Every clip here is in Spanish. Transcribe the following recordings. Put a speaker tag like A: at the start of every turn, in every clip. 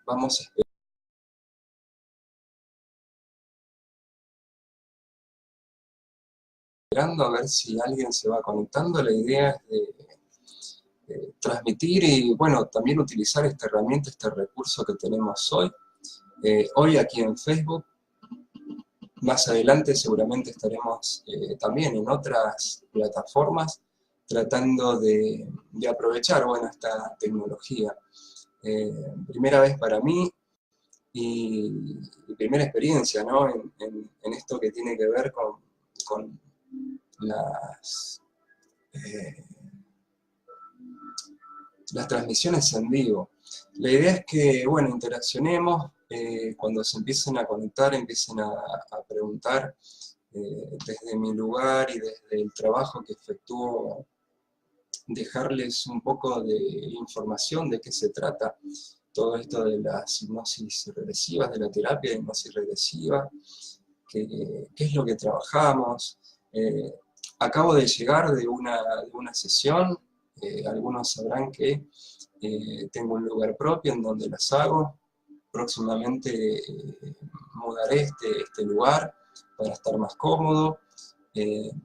A: vamos esperando a ver si alguien se va conectando. La idea es de transmitir y, bueno, también utilizar esta herramienta, este recurso que tenemos hoy. Hoy aquí en Facebook. Más adelante seguramente estaremos también en otras plataformas tratando de aprovechar, bueno, esta tecnología. Primera vez para mí y primera experiencia, ¿no? en esto que tiene que ver con las transmisiones en vivo. La idea es que, bueno, interaccionemos, cuando se empiecen a conectar, empiecen a preguntar desde mi lugar y desde el trabajo que efectúo, dejarles un poco de información de qué se trata todo esto de las hipnosis regresivas, de la terapia de hipnosis regresiva, qué es lo que trabajamos. Acabo de llegar de una sesión, algunos sabrán que tengo un lugar propio en donde las hago. Próximamente mudaré este lugar para estar más cómodo, en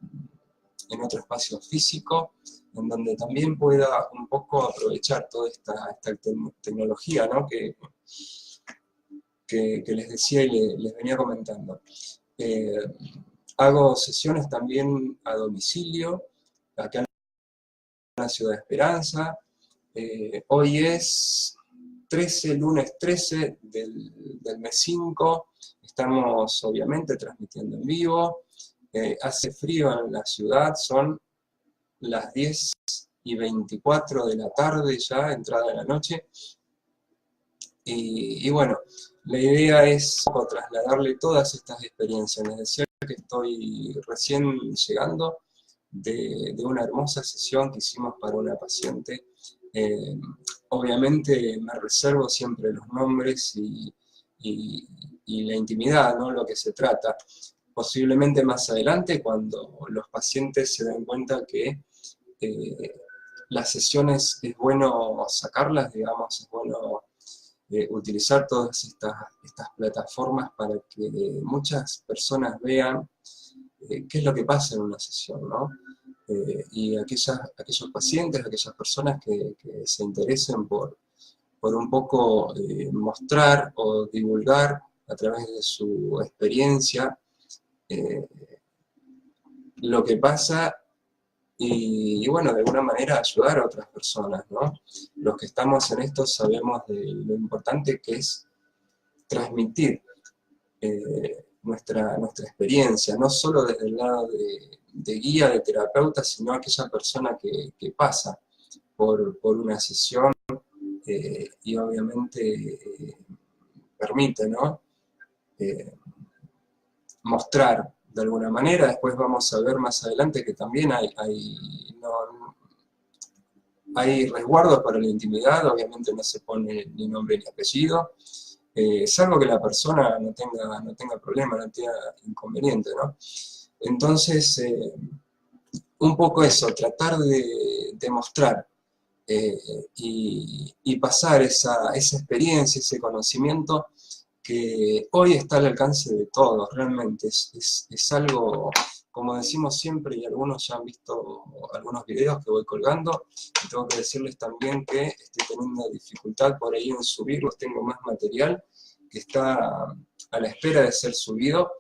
A: otro espacio físico, en donde también pueda un poco aprovechar toda esta tecnología, ¿no? que les decía y les venía comentando. Hago sesiones también a domicilio, acá en la Ciudad de Esperanza. Hoy es lunes 13 del mes 5, estamos obviamente transmitiendo en vivo. Hace frío en la ciudad, son las 10:24 de la tarde ya, entrada de la noche. Y bueno, la idea es trasladarle todas estas experiencias. Les decía que estoy recién llegando de una hermosa sesión que hicimos para una paciente. Obviamente me reservo siempre los nombres y la intimidad, ¿no? Lo que se trata. Posiblemente más adelante, cuando los pacientes se den cuenta que las sesiones es bueno sacarlas, digamos, es bueno utilizar todas estas plataformas para que muchas personas vean qué es lo que pasa en una sesión, ¿no? Y aquellos pacientes, aquellas personas que se interesen por un poco mostrar o divulgar a través de su experiencia lo que pasa y bueno, de alguna manera ayudar a otras personas, ¿no? Los que estamos en esto sabemos de lo importante que es transmitir nuestra experiencia, no solo desde el lado de guía, de terapeuta, sino aquella persona que pasa por una sesión y obviamente permite, ¿no? Mostrar de alguna manera. Después vamos a ver más adelante que también hay resguardos para la intimidad, obviamente no se pone ni nombre ni apellido, salvo que la persona no tenga problema, no tenga inconveniente, ¿no? Entonces, un poco eso, tratar de mostrar y pasar esa experiencia, ese conocimiento que hoy está al alcance de todos, realmente. Es algo, como decimos siempre, y algunos ya han visto algunos videos que voy colgando, y tengo que decirles también que estoy teniendo dificultad por ahí en subirlos, tengo más material que está a la espera de ser subido.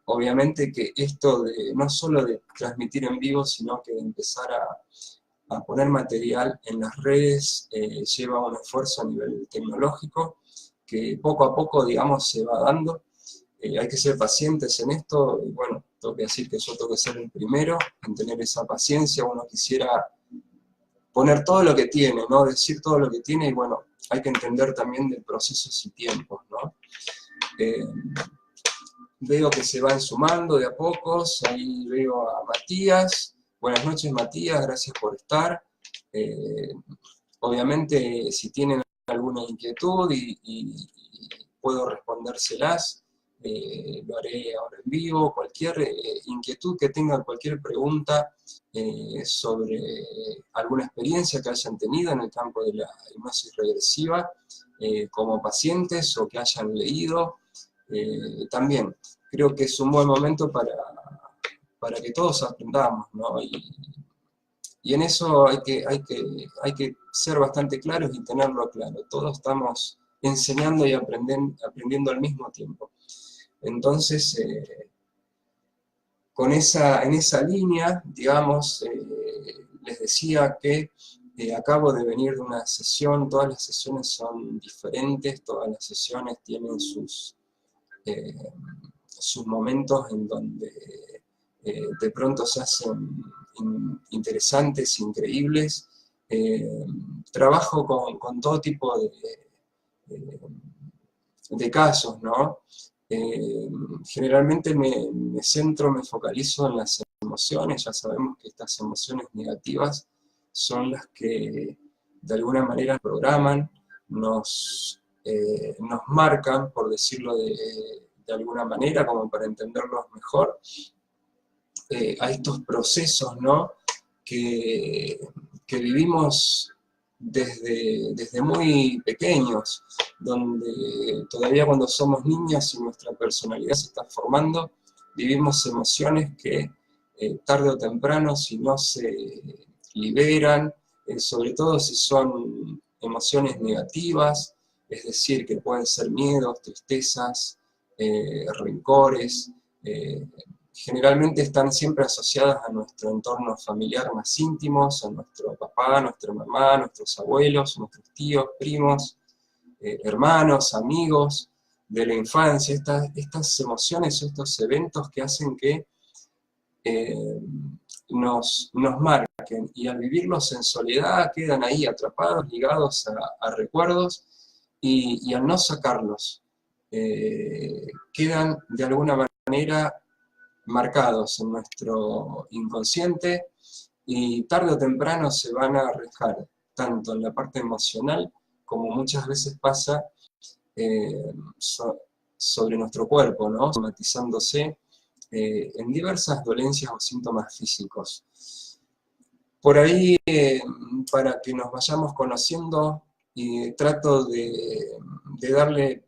A: Obviamente que esto de no solo de transmitir en vivo, sino que de empezar a poner material en las redes, lleva un esfuerzo a nivel tecnológico, que poco a poco, digamos, se va dando. Hay que ser pacientes en esto, y bueno, tengo que decir que yo tengo que ser el primero en tener esa paciencia. Uno quisiera poner todo lo que tiene, ¿no? Decir todo lo que tiene, y bueno, hay que entender también de procesos y tiempos, ¿no? Veo que se van sumando de a pocos, ahí veo a Matías. Buenas noches, Matías, gracias por estar. Obviamente, si tienen alguna inquietud y puedo respondérselas, lo haré ahora en vivo. Cualquier inquietud que tengan, cualquier pregunta sobre alguna experiencia que hayan tenido en el campo de la hipnosis regresiva, como pacientes o que hayan leído, también creo que es un buen momento para que todos aprendamos, ¿no? Y en eso hay que ser bastante claros y tenerlo claro. Todos estamos enseñando y aprendiendo al mismo tiempo. Entonces, en esa línea, digamos, les decía que acabo de venir de una sesión. Todas las sesiones son diferentes, todas las sesiones tienen sus momentos en donde de pronto se hacen interesantes, increíbles. Trabajo con todo tipo de casos, ¿no? Generalmente me centro, me focalizo en las emociones. Ya sabemos que estas emociones negativas son las que de alguna manera programan, nos marcan, por decirlo de alguna manera, como para entenderlos mejor, a estos procesos, ¿no? que vivimos desde muy pequeños, donde todavía cuando somos niños y nuestra personalidad se está formando, vivimos emociones que tarde o temprano, si no se liberan, sobre todo si son emociones negativas, es decir, que pueden ser miedos, tristezas, rencores, generalmente están siempre asociadas a nuestro entorno familiar más íntimos, a nuestro papá, nuestra mamá, nuestros abuelos, nuestros tíos, primos, hermanos, amigos de la infancia. Estas emociones, estos eventos que hacen que nos marquen, y al vivirlos en soledad quedan ahí atrapados, ligados a recuerdos, y al no sacarlos, quedan de alguna manera marcados en nuestro inconsciente, y tarde o temprano se van a reflejar, tanto en la parte emocional, como muchas veces pasa sobre nuestro cuerpo, ¿no? Somatizándose en diversas dolencias o síntomas físicos. Por ahí, para que nos vayamos conociendo, y trato de darle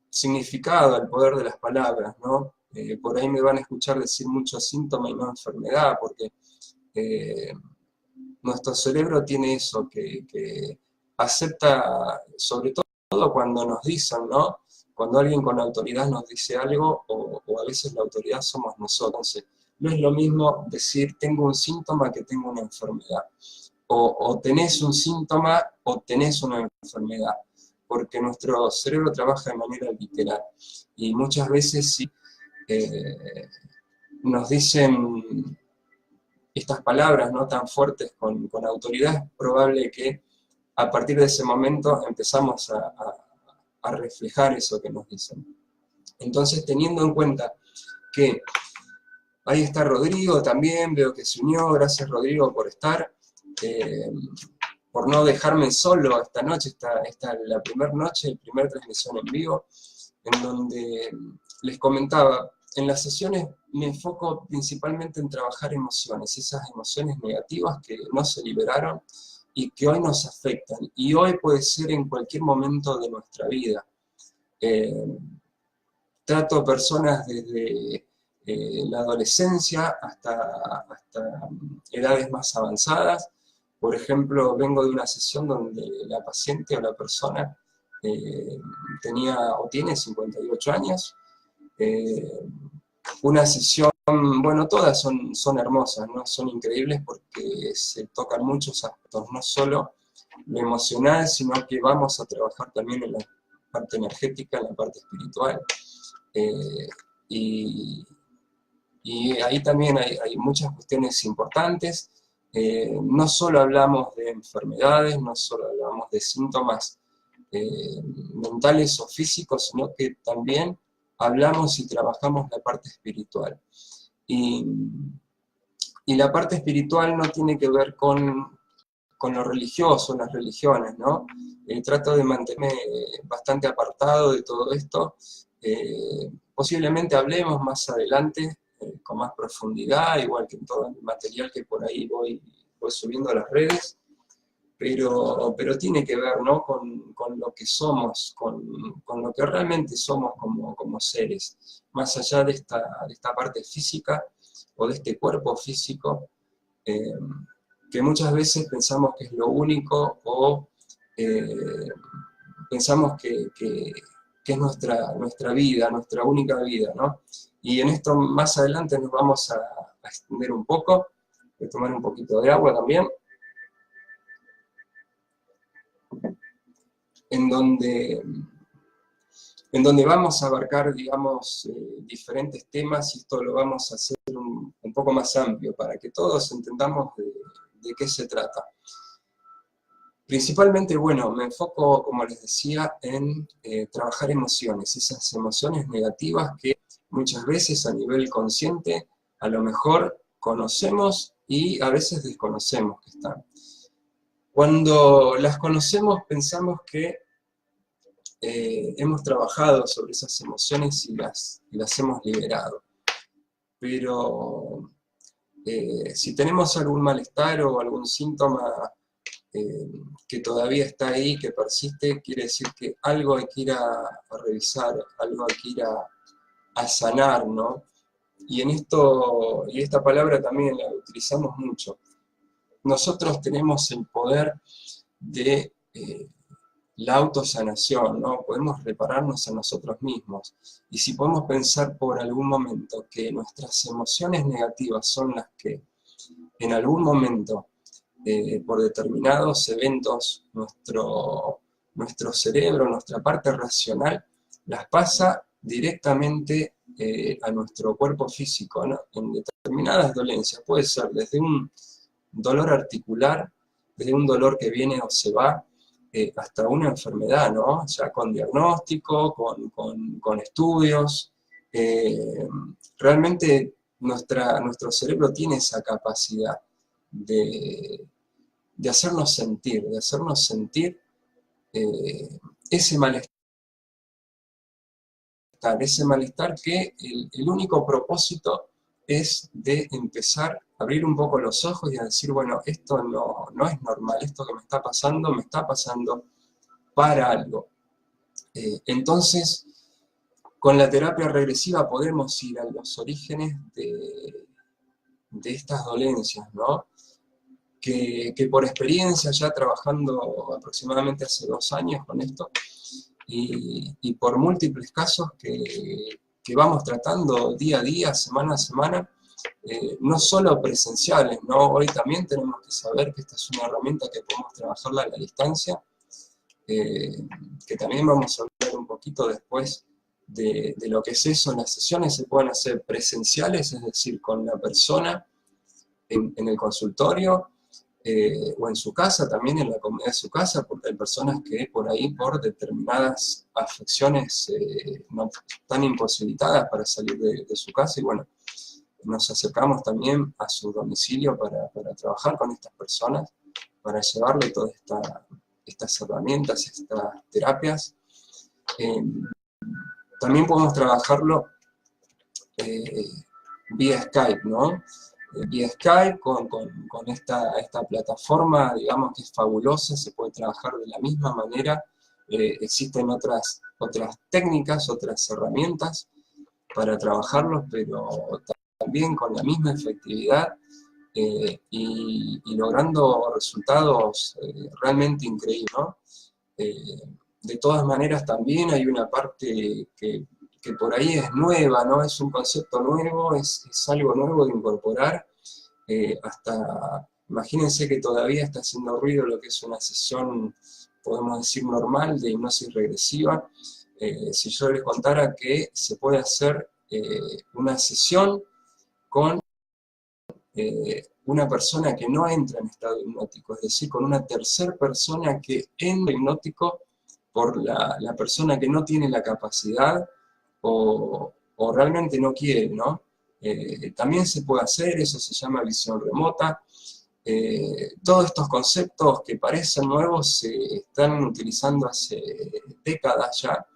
A: significado al poder de las palabras, ¿no? Por ahí me van a escuchar decir mucho síntoma y no enfermedad, porque nuestro cerebro tiene eso, que acepta, sobre todo cuando nos dicen, ¿no? Cuando alguien con autoridad nos dice algo, o a veces la autoridad somos nosotros. Entonces, no es lo mismo decir tengo un síntoma que tengo una enfermedad. O tenés un síntoma o tenés una enfermedad, porque nuestro cerebro trabaja de manera literal. Y muchas veces sí, nos dicen estas palabras no tan fuertes con autoridad, es probable que a partir de ese momento empezamos a reflejar eso que nos dicen. Entonces, teniendo en cuenta que ahí está Rodrigo también, veo que se unió. Gracias, Rodrigo, por estar, por no dejarme solo esta noche. Esta la primera noche, primera transmisión en vivo, en donde les comentaba, en las sesiones me enfoco principalmente en trabajar emociones, esas emociones negativas que no se liberaron y que hoy nos afectan, y hoy puede ser en cualquier momento de nuestra vida. Trato personas desde la adolescencia hasta edades más avanzadas. Por ejemplo, vengo de una sesión donde la paciente o la persona tenía o tiene 58 años, una sesión, bueno, todas son hermosas, ¿no? Son increíbles porque se tocan muchos aspectos, no solo lo emocional, sino que vamos a trabajar también en la parte energética, en la parte espiritual. Y ahí también hay muchas cuestiones importantes. No solo hablamos de enfermedades, no solo hablamos de síntomas mentales o físicos, sino que también hablamos y trabajamos la parte espiritual. Y la parte espiritual no tiene que ver con lo religioso, las religiones, ¿no? Trato de mantenerme bastante apartado de todo esto, posiblemente hablemos más adelante con más profundidad, igual que en todo el material que por ahí voy subiendo a las redes, pero tiene que ver, ¿no?, con lo que somos, con lo que realmente somos como seres, más allá de esta parte física o de este cuerpo físico, que muchas veces pensamos que es lo único o pensamos que es nuestra vida, nuestra única vida, ¿no? Y en esto más adelante nos vamos a extender un poco, voy a tomar un poquito de agua también, en donde vamos a abarcar, digamos, diferentes temas, y esto lo vamos a hacer un poco más amplio, para que todos entendamos de qué se trata. Principalmente, bueno, me enfoco, como les decía, en trabajar emociones, esas emociones negativas que muchas veces a nivel consciente a lo mejor conocemos y a veces desconocemos que están. Cuando las conocemos pensamos que hemos trabajado sobre esas emociones y las hemos liberado. Pero si tenemos algún malestar o algún síntoma que todavía está ahí, que persiste, quiere decir que algo hay que ir a revisar, algo hay que ir a sanar, ¿no? Y esta palabra también la utilizamos mucho. Nosotros tenemos el poder de la autosanación, ¿no? Podemos repararnos a nosotros mismos. Y si podemos pensar por algún momento que nuestras emociones negativas son las que en algún momento por determinados eventos, nuestro cerebro, nuestra parte racional, las pasa directamente a nuestro cuerpo físico, ¿no? En determinadas dolencias. Puede ser desde un dolor articular, desde un dolor que viene o se va, hasta una enfermedad, ¿no? Ya con diagnóstico, con estudios. Realmente nuestro cerebro tiene esa capacidad de hacernos sentir, ese malestar que el único propósito es de empezar a abrir un poco los ojos y a decir, bueno, esto no es normal, esto que me está pasando para algo. Entonces, con la terapia regresiva podemos ir a los orígenes de estas dolencias, ¿no? Que por experiencia, ya trabajando aproximadamente hace 2 años con esto, y por múltiples casos que vamos tratando día a día, semana a semana, no solo presenciales, ¿no? Hoy también tenemos que saber que esta es una herramienta que podemos trabajarla a la distancia, que también vamos a hablar un poquito después de lo que es eso. Las sesiones se pueden hacer presenciales, es decir, con la persona en el consultorio, o en su casa, también en la comodidad de su casa, porque hay personas que por ahí, por determinadas afecciones, no están imposibilitadas para salir de su casa, y bueno, nos acercamos también a su domicilio para trabajar con estas personas, para llevarle todas estas herramientas, estas terapias. También podemos trabajarlo vía Skype, ¿no? Vía Skype, con esta plataforma, digamos, que es fabulosa, se puede trabajar de la misma manera. Existen otras técnicas, otras herramientas para trabajarlos, pero también con la misma efectividad, y logrando resultados realmente increíbles, ¿no? De todas maneras, también hay una parte que por ahí es nueva, ¿no? Es un concepto nuevo, es algo nuevo de incorporar. Imagínense que todavía está haciendo ruido lo que es una sesión, podemos decir, normal de hipnosis regresiva. Si yo les contara que se puede hacer una sesión con una persona que no entra en estado hipnótico, es decir, con una tercera persona que entra hipnótico por la persona que no tiene la capacidad o realmente no quiere, ¿no? También se puede hacer, eso se llama visión remota. Todos estos conceptos que parecen nuevos se están utilizando hace décadas ya.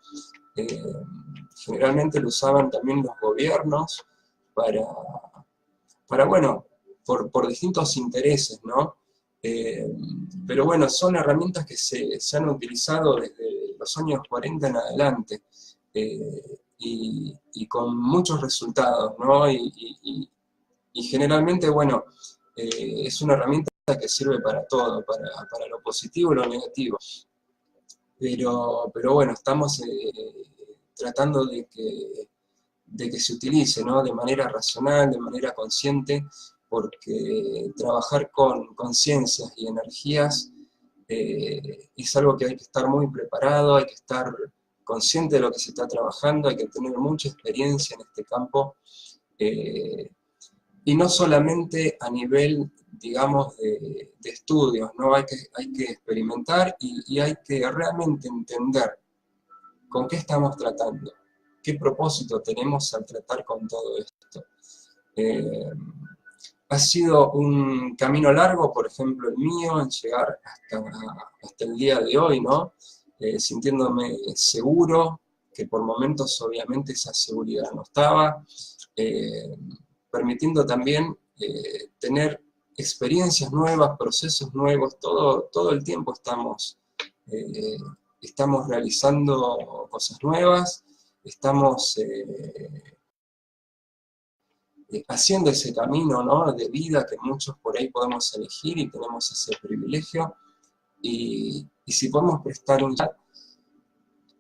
A: generalmente lo usaban también los gobiernos bueno, por distintos intereses, ¿no? Pero bueno, son herramientas que se han utilizado desde los años 40 en adelante, y con muchos resultados, ¿no? Y generalmente, bueno, es una herramienta que sirve para todo, para lo positivo y lo negativo. Pero bueno, estamos tratando de que se utilice, ¿no? De manera racional, de manera consciente, porque trabajar con conciencias y energías es algo que hay que estar muy preparado, hay que estar consciente de lo que se está trabajando, hay que tener mucha experiencia en este campo, y no solamente a nivel, digamos, de estudios, ¿no? Hay que experimentar y hay que realmente entender con qué estamos tratando, qué propósito tenemos al tratar con todo esto. Ha sido un camino largo, por ejemplo el mío, en llegar hasta el día de hoy, ¿no? Sintiéndome seguro, que por momentos obviamente esa seguridad no estaba, permitiendo también tener experiencias nuevas, procesos nuevos, todo el tiempo estamos realizando cosas nuevas, estamos haciendo ese camino, ¿no? De vida que muchos por ahí podemos elegir y tenemos ese privilegio, y si podemos prestar un chat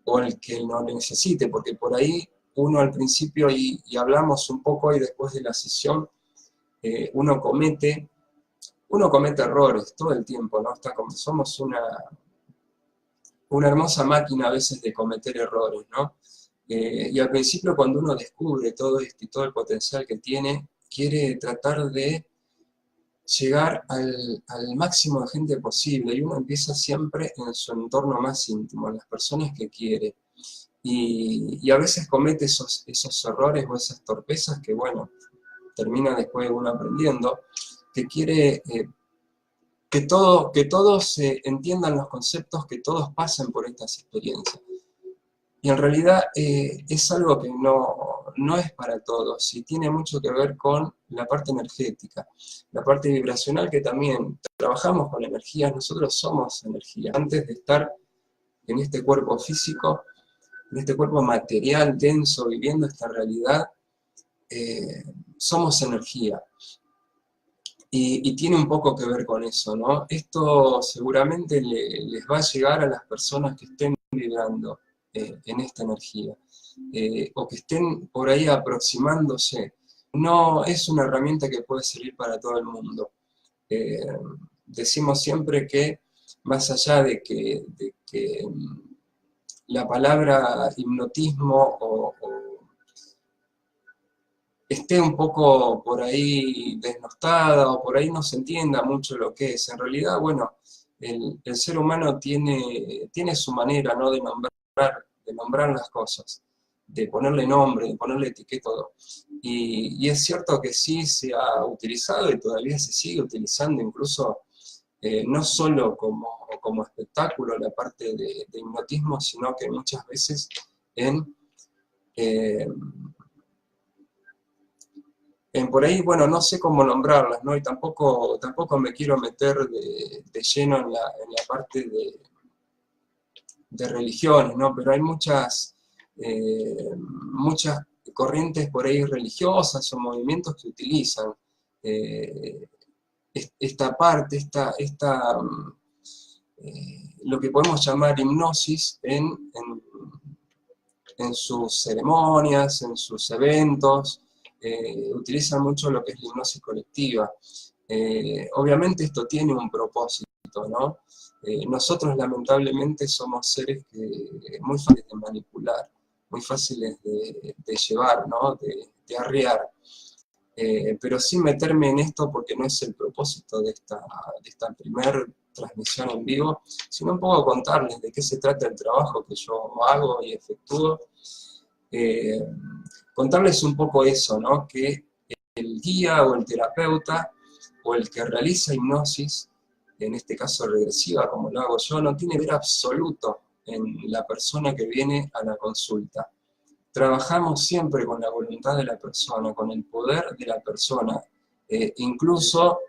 A: o el que no lo necesite, porque por ahí uno al principio, y hablamos un poco y después de la sesión, uno comete errores todo el tiempo, ¿no? Somos una hermosa máquina a veces de cometer errores, ¿no? Y al principio, cuando uno descubre todo esto y todo el potencial que tiene, quiere tratar de llegar al máximo de gente posible, y uno empieza siempre en su entorno más íntimo, en las personas que quiere, y a veces comete esos errores o esas torpezas que, bueno, termina después uno aprendiendo, que quiere que todos entiendan los conceptos, que todos pasen por estas experiencias. Y en realidad es algo que no es para todos, y tiene mucho que ver con la parte energética, la parte vibracional, que también trabajamos con energías. Nosotros somos energía. Antes de estar en este cuerpo físico, en este cuerpo material, denso, viviendo esta realidad, somos energía. Y tiene un poco que ver con eso, ¿no? Esto seguramente les va a llegar a las personas que estén vibrando en esta energía, o que estén por ahí aproximándose. No es una herramienta que puede servir para todo el mundo. Decimos siempre que, más allá de que la palabra hipnotismo esté un poco por ahí desnostada, o por ahí no se entienda mucho lo que es, en realidad, bueno, el ser humano tiene su manera, ¿no? de nombrar las cosas, de ponerle nombre, de ponerle etiqueta, todo. Y es cierto que sí se ha utilizado y todavía se sigue utilizando, incluso no solo como espectáculo la parte de hipnotismo, sino que muchas veces por ahí, bueno, no sé cómo nombrarlas, ¿no? Y tampoco me quiero meter de lleno en la parte de religiones, ¿no? Pero hay muchas corrientes por ahí religiosas o movimientos que utilizan esta parte, lo que podemos llamar hipnosis en sus ceremonias, en sus eventos. Utilizan mucho lo que es la hipnosis colectiva. Obviamente esto tiene un propósito, ¿no? Nosotros lamentablemente somos seres muy fáciles de manipular, muy fáciles de llevar, ¿no? de arriar. Pero sin meterme en esto, porque no es el propósito de esta primera transmisión en vivo, sino un poco contarles de qué se trata el trabajo que yo hago y efectúo. Contarles un poco eso, ¿no? Que el guía o el terapeuta o el que realiza hipnosis, en este caso regresiva como lo hago yo, no tiene ver absoluto en la persona que viene a la consulta. trabajamos siempre con la voluntad de la persona, con el poder de la persona. Incluso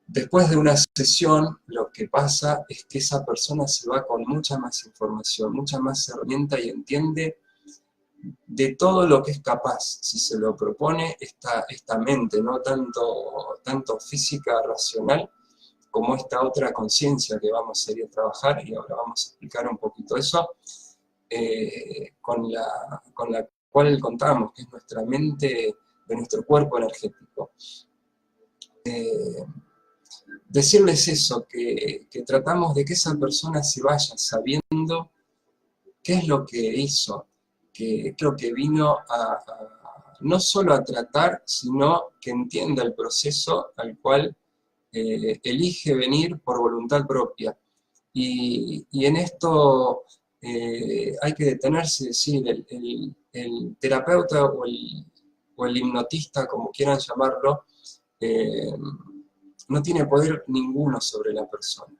A: después de una sesión, lo que pasa es que esa persona se va con mucha más información, mucha más herramienta y entiende de todo lo que es capaz, si se lo propone esta mente, no tanto física, racional, como esta otra conciencia que vamos a ir a trabajar, y ahora vamos a explicar un poquito eso, con la cual contamos, que es nuestra mente de nuestro cuerpo energético. Decirles eso, que tratamos de que esa persona se vaya sabiendo qué es lo que hizo, qué es lo que vino no solo a tratar, sino que entienda el proceso al cual elige venir por voluntad propia. Y en esto hay que detenerse y decir, el terapeuta o el hipnotista, como quieran llamarlo, no tiene poder ninguno sobre la persona.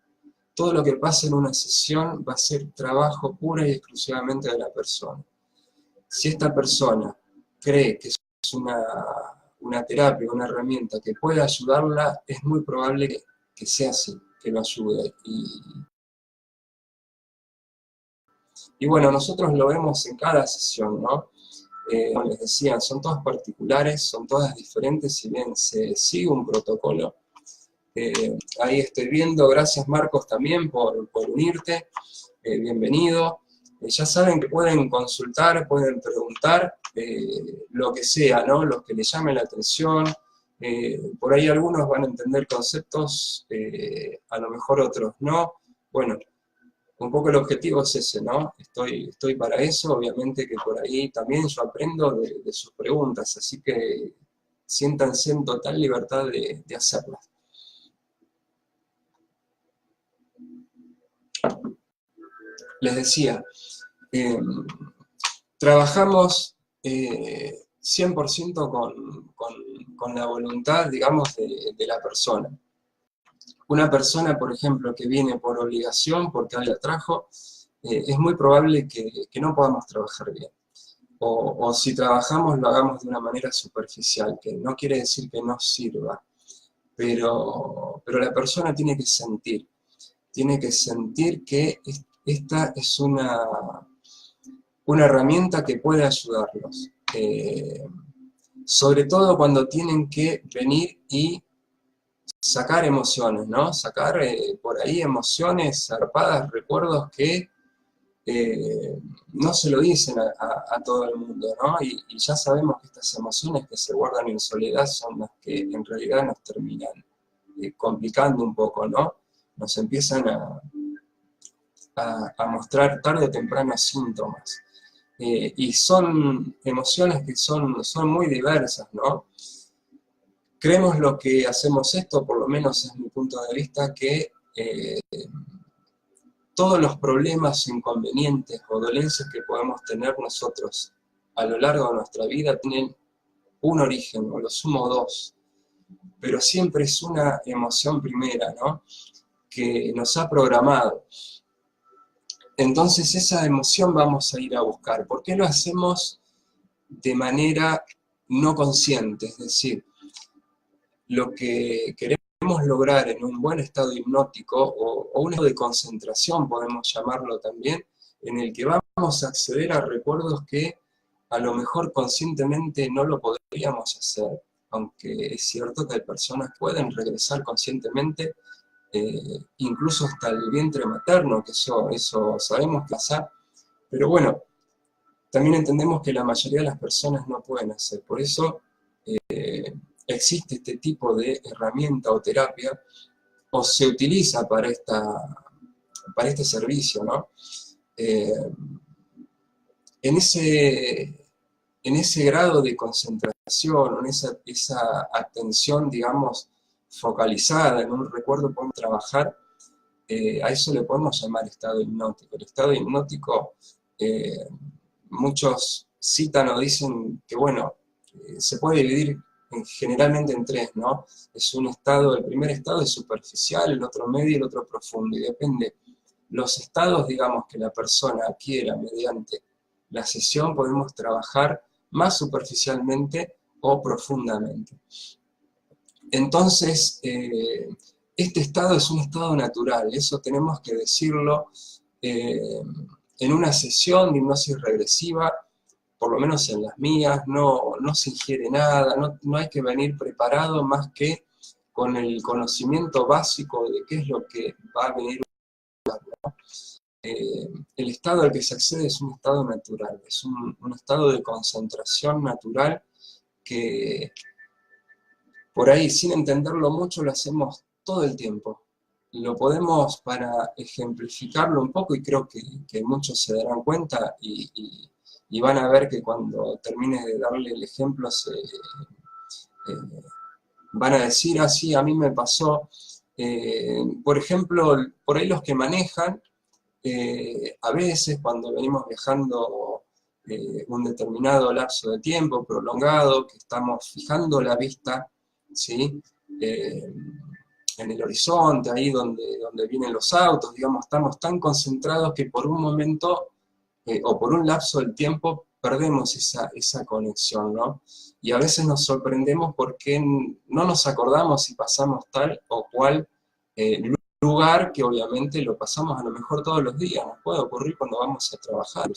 A: Todo lo que pasa en una sesión va a ser trabajo pura y exclusivamente de la persona. Si esta persona cree que es una terapia, una herramienta que puede ayudarla, es muy probable que sea así, que lo ayude. Y bueno, nosotros lo vemos en cada sesión, ¿no? Como les decía, son todas particulares, son todas diferentes, si bien se sigue un protocolo. Ahí estoy viendo, gracias Marcos también por unirte, bienvenido. Ya saben que pueden consultar, pueden preguntar, lo que sea, ¿no? Lo que les llame la atención. Por ahí algunos van a entender conceptos, a lo mejor otros no. Bueno, un poco el objetivo es ese, ¿no? Estoy para eso, obviamente que por ahí también yo aprendo de sus preguntas, así que siéntanse en total libertad de hacerlas. Les decía, trabajamos 100% con la voluntad, digamos, de la persona. Una persona, por ejemplo, que viene por obligación, porque alguien la trajo, es muy probable que no podamos trabajar bien. O si trabajamos, lo hagamos de una manera superficial, que no quiere decir que no sirva, pero la persona tiene que sentir que esta es una herramienta que puede ayudarlos. Sobre todo cuando tienen que venir y sacar emociones, ¿no? Sacar por ahí emociones zarpadas, recuerdos que no se lo dicen a todo el mundo, ¿no? Y ya sabemos que estas emociones que se guardan en soledad son las que en realidad nos terminan complicando un poco, ¿no? Nos empiezan a mostrar tarde o temprano síntomas. Y son emociones que son muy diversas, ¿no? Creemos lo que hacemos esto, por lo menos es mi punto de vista, que todos los problemas, inconvenientes o dolencias que podemos tener nosotros a lo largo de nuestra vida tienen un origen, o lo sumo dos, pero siempre es una emoción primera, ¿no? Que nos ha programado. Entonces esa emoción vamos a ir a buscar. ¿Por qué lo hacemos de manera no consciente? Es decir, lo que queremos lograr en un buen estado hipnótico, o un estado de concentración, podemos llamarlo también, en el que vamos a acceder a recuerdos que a lo mejor conscientemente no lo podríamos hacer, aunque es cierto que hay personas que pueden regresar conscientemente, incluso hasta el vientre materno, que eso sabemos que pasa, pero bueno, también entendemos que la mayoría de las personas no pueden hacer, por eso existe este tipo de herramienta o terapia, o se utiliza para este servicio, ¿no? En ese grado de concentración, en esa atención, digamos, focalizada en un recuerdo, podemos trabajar, a eso le podemos llamar estado hipnótico. El estado hipnótico, muchos citan o dicen que, bueno, se puede dividir generalmente en tres, ¿no? Es un estado, el primer estado es superficial, el otro medio y el otro profundo, y depende los estados, digamos, que la persona adquiera mediante la sesión podemos trabajar más superficialmente o profundamente. Entonces, este estado es un estado natural, eso tenemos que decirlo. En una sesión de hipnosis regresiva, por lo menos en las mías, no se ingiere nada, no hay que venir preparado más que con el conocimiento básico de qué es lo que va a venir. El estado al que se accede es un estado natural, es un estado de concentración natural que por ahí, sin entenderlo mucho, lo hacemos todo el tiempo. Lo podemos, para ejemplificarlo un poco, y creo que muchos se darán cuenta y van a ver que cuando termine de darle el ejemplo van a decir, ah, sí, a mí me pasó. Por ejemplo, por ahí los que manejan, a veces cuando venimos viajando un determinado lapso de tiempo prolongado, que estamos fijando la vista, ¿sí? En el horizonte, ahí donde vienen los autos, digamos, estamos tan concentrados que por un momento o por un lapso del tiempo perdemos esa conexión, ¿no? Y a veces nos sorprendemos porque no nos acordamos si pasamos tal o cual lugar, que obviamente lo pasamos a lo mejor todos los días, nos puede ocurrir cuando vamos a trabajar.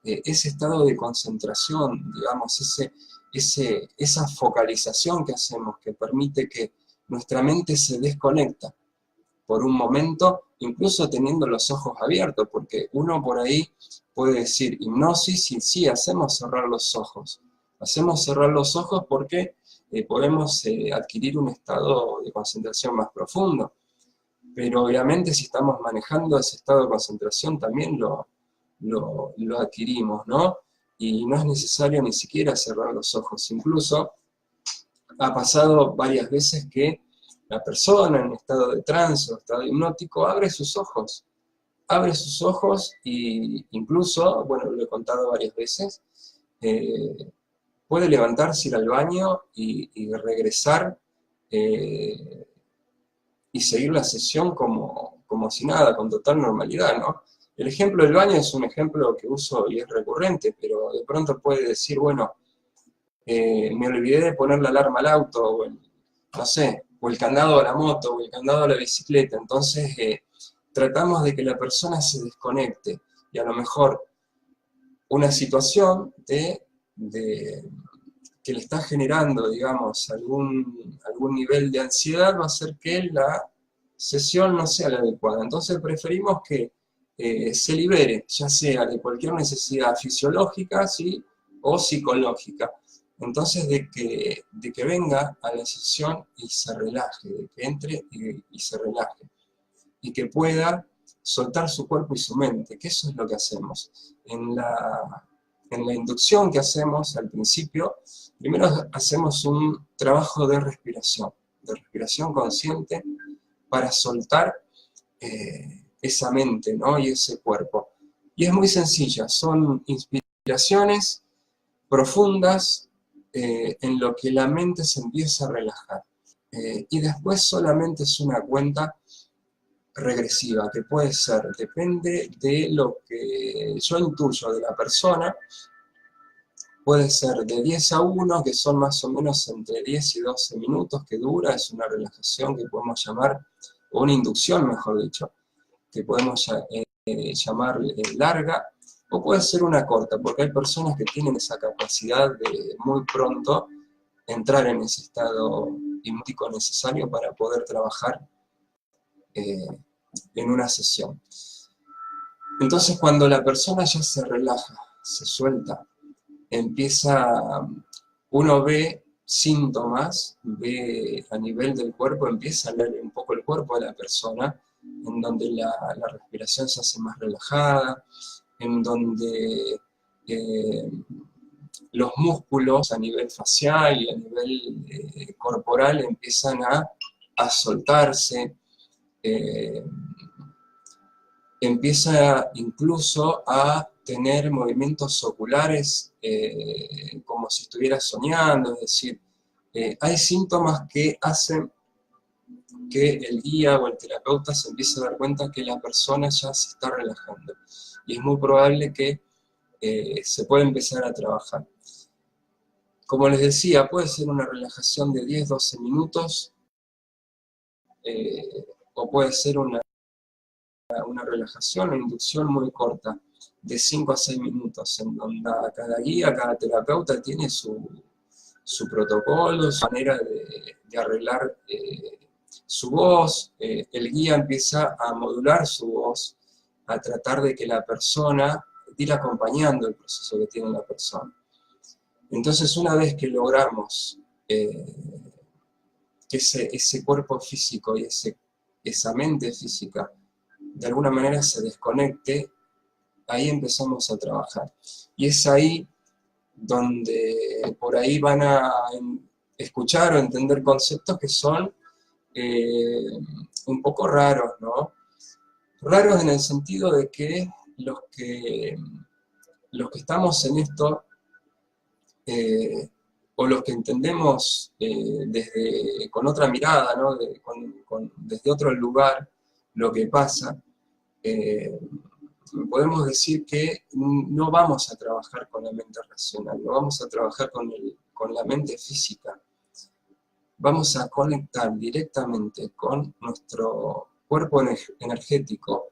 A: Ese estado de concentración, digamos, esa focalización que hacemos, que permite que nuestra mente se desconecta por un momento, incluso teniendo los ojos abiertos, porque uno por ahí puede decir hipnosis y sí, hacemos cerrar los ojos. Hacemos cerrar los ojos porque podemos adquirir un estado de concentración más profundo. Pero obviamente si estamos manejando ese estado de concentración también lo adquirimos, ¿no? Y no es necesario ni siquiera cerrar los ojos. Incluso ha pasado varias veces que la persona en estado de trance o estado hipnótico abre sus ojos y incluso, bueno, lo he contado varias veces, puede levantarse, ir al baño y regresar y seguir la sesión como si nada, con total normalidad, ¿no? El ejemplo del baño es un ejemplo que uso y es recurrente, pero de pronto puede decir, bueno, me olvidé de poner la alarma al auto, o no sé, o el candado a la moto, o el candado a la bicicleta, entonces tratamos de que la persona se desconecte, y a lo mejor una situación que le está generando, digamos, algún nivel de ansiedad va a hacer que la sesión no sea la adecuada. Entonces preferimos que se libere, ya sea de cualquier necesidad fisiológica, ¿sí?, o psicológica. Entonces de que venga a la sesión y se relaje, de que entre y se relaje, y que pueda soltar su cuerpo y su mente, que eso es lo que hacemos. En la inducción que hacemos al principio, primero hacemos un trabajo de respiración consciente para soltar esa mente, ¿no?, y ese cuerpo. Y es muy sencilla, son inspiraciones profundas en lo que la mente se empieza a relajar. Y después solamente es una cuenta regresiva, que puede ser, depende de lo que yo intuyo de la persona, puede ser de 10 a 1, que son más o menos entre 10 y 12 minutos que dura, es una relajación que podemos llamar, o una inducción mejor dicho, que podemos llamar larga, o puede ser una corta, porque hay personas que tienen esa capacidad de muy pronto entrar en ese estado hipnótico necesario para poder trabajar en una sesión. Entonces cuando la persona ya se relaja, se suelta, uno ve síntomas, ve a nivel del cuerpo, empieza a leer un poco el cuerpo de la persona, en donde la respiración se hace más relajada, en donde los músculos a nivel facial y a nivel corporal empiezan a soltarse, empieza incluso a tener movimientos oculares como si estuviera soñando, es decir, hay síntomas que hacen que el guía o el terapeuta se empiece a dar cuenta que la persona ya se está relajando. Y es muy probable que se puede empezar a trabajar. Como les decía, puede ser una relajación de 10-12 minutos, o puede ser una relajación o inducción muy corta, de 5 a 6 minutos, en donde cada guía, cada terapeuta tiene su protocolo, su manera de arreglar su voz. El guía empieza a modular su voz, a tratar de que la persona, ir acompañando el proceso que tiene la persona. Entonces, una vez que logramos que ese cuerpo físico y esa mente física de alguna manera se desconecte, ahí empezamos a trabajar. Y es ahí donde por ahí van a escuchar o entender conceptos que son un poco raros, ¿no? Raros en el sentido de que los que estamos en esto, o los que entendemos con otra mirada, ¿no? Desde otro lugar lo que pasa, podemos decir que no vamos a trabajar con la mente racional, no vamos a trabajar con la mente física. Vamos a conectar directamente con nuestro cuerpo energético.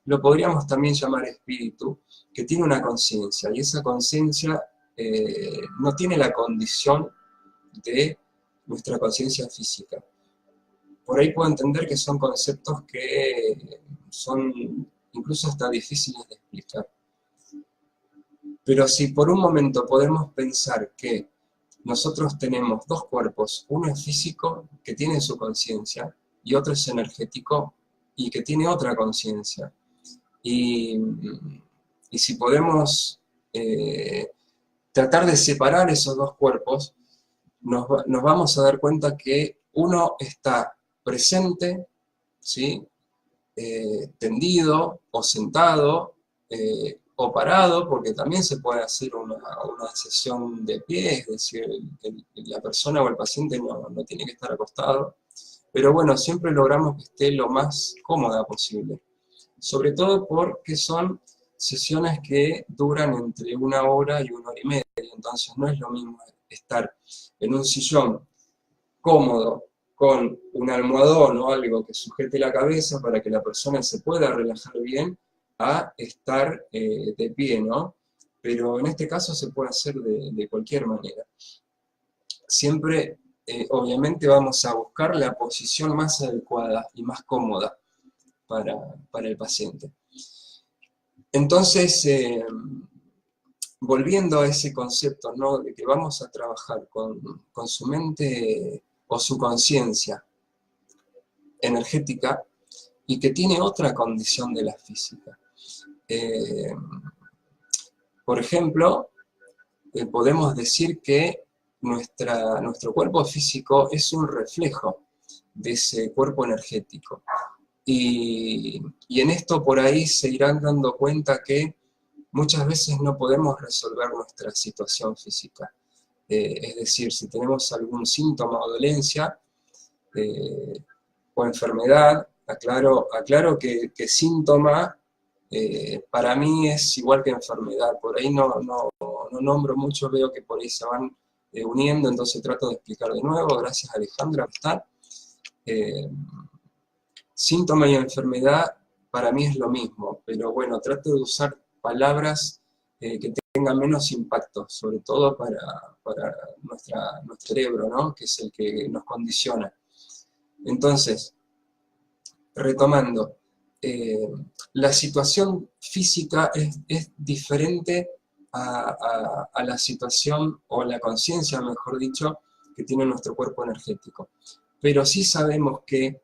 A: Lo podríamos también llamar espíritu, que tiene una conciencia, y esa conciencia no tiene la condición de nuestra conciencia física. Por ahí puedo entender que son conceptos que son incluso hasta difíciles de explicar. Pero si por un momento podemos pensar que nosotros tenemos dos cuerpos, uno es físico, que tiene su conciencia, y otro es energético, y que tiene otra conciencia. Y si podemos tratar de separar esos dos cuerpos, nos vamos a dar cuenta que uno está presente, ¿sí? Tendido o sentado, o parado, porque también se puede hacer una sesión de pie, es decir, la persona o el paciente no tiene que estar acostado, pero bueno, siempre logramos que esté lo más cómoda posible, sobre todo porque son sesiones que duran entre 1 hora y 1 hora y media, entonces no es lo mismo estar en un sillón cómodo, con un almohadón o algo que sujete la cabeza para que la persona se pueda relajar bien, a estar de pie, ¿no? Pero en este caso se puede hacer de cualquier manera. Siempre, obviamente, vamos a buscar la posición más adecuada y más cómoda para el paciente. Entonces, volviendo a ese concepto, ¿no? De que vamos a trabajar con su mente o su conciencia energética, y que tiene otra condición de la física. Por ejemplo, podemos decir que nuestro cuerpo físico es un reflejo de ese cuerpo energético. Y en esto por ahí se irán dando cuenta que muchas veces no podemos resolver nuestra situación física. Es decir, si tenemos algún síntoma o dolencia o enfermedad, aclaro que síntoma para mí es igual que enfermedad. Por ahí no nombro mucho, veo que por ahí se van uniendo, entonces trato de explicar de nuevo. Gracias, Alejandra, por estar. Síntoma y enfermedad para mí es lo mismo, pero bueno, trato de usar palabras que tengan menos impacto, sobre todo para nuestro cerebro, ¿no? Que es el que nos condiciona. Entonces, retomando, la situación física es diferente a la situación, o la conciencia, mejor dicho, que tiene nuestro cuerpo energético. Pero sí sabemos que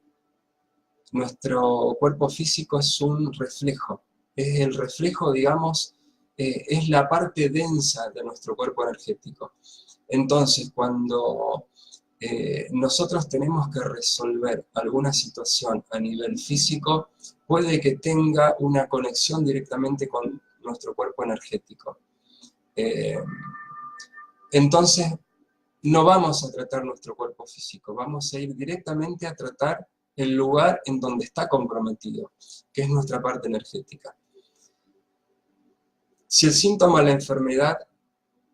A: nuestro cuerpo físico es un reflejo, es el reflejo, digamos, es la parte densa de nuestro cuerpo energético. Entonces, cuando nosotros tenemos que resolver alguna situación a nivel físico, puede que tenga una conexión directamente con nuestro cuerpo energético. Entonces, no vamos a tratar nuestro cuerpo físico, vamos a ir directamente a tratar el lugar en donde está comprometido, que es nuestra parte energética. Si el síntoma de la enfermedad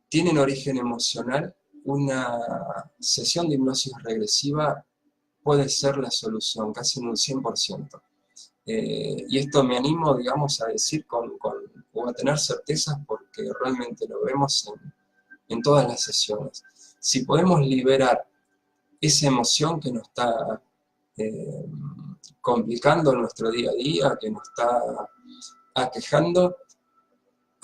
A: tiene un origen emocional, una sesión de hipnosis regresiva puede ser la solución, casi en un 100%. Y esto me animo, digamos, a decir o a tener certezas porque realmente lo vemos en todas las sesiones. Si podemos liberar esa emoción que nos está complicando nuestro día a día, que nos está aquejando,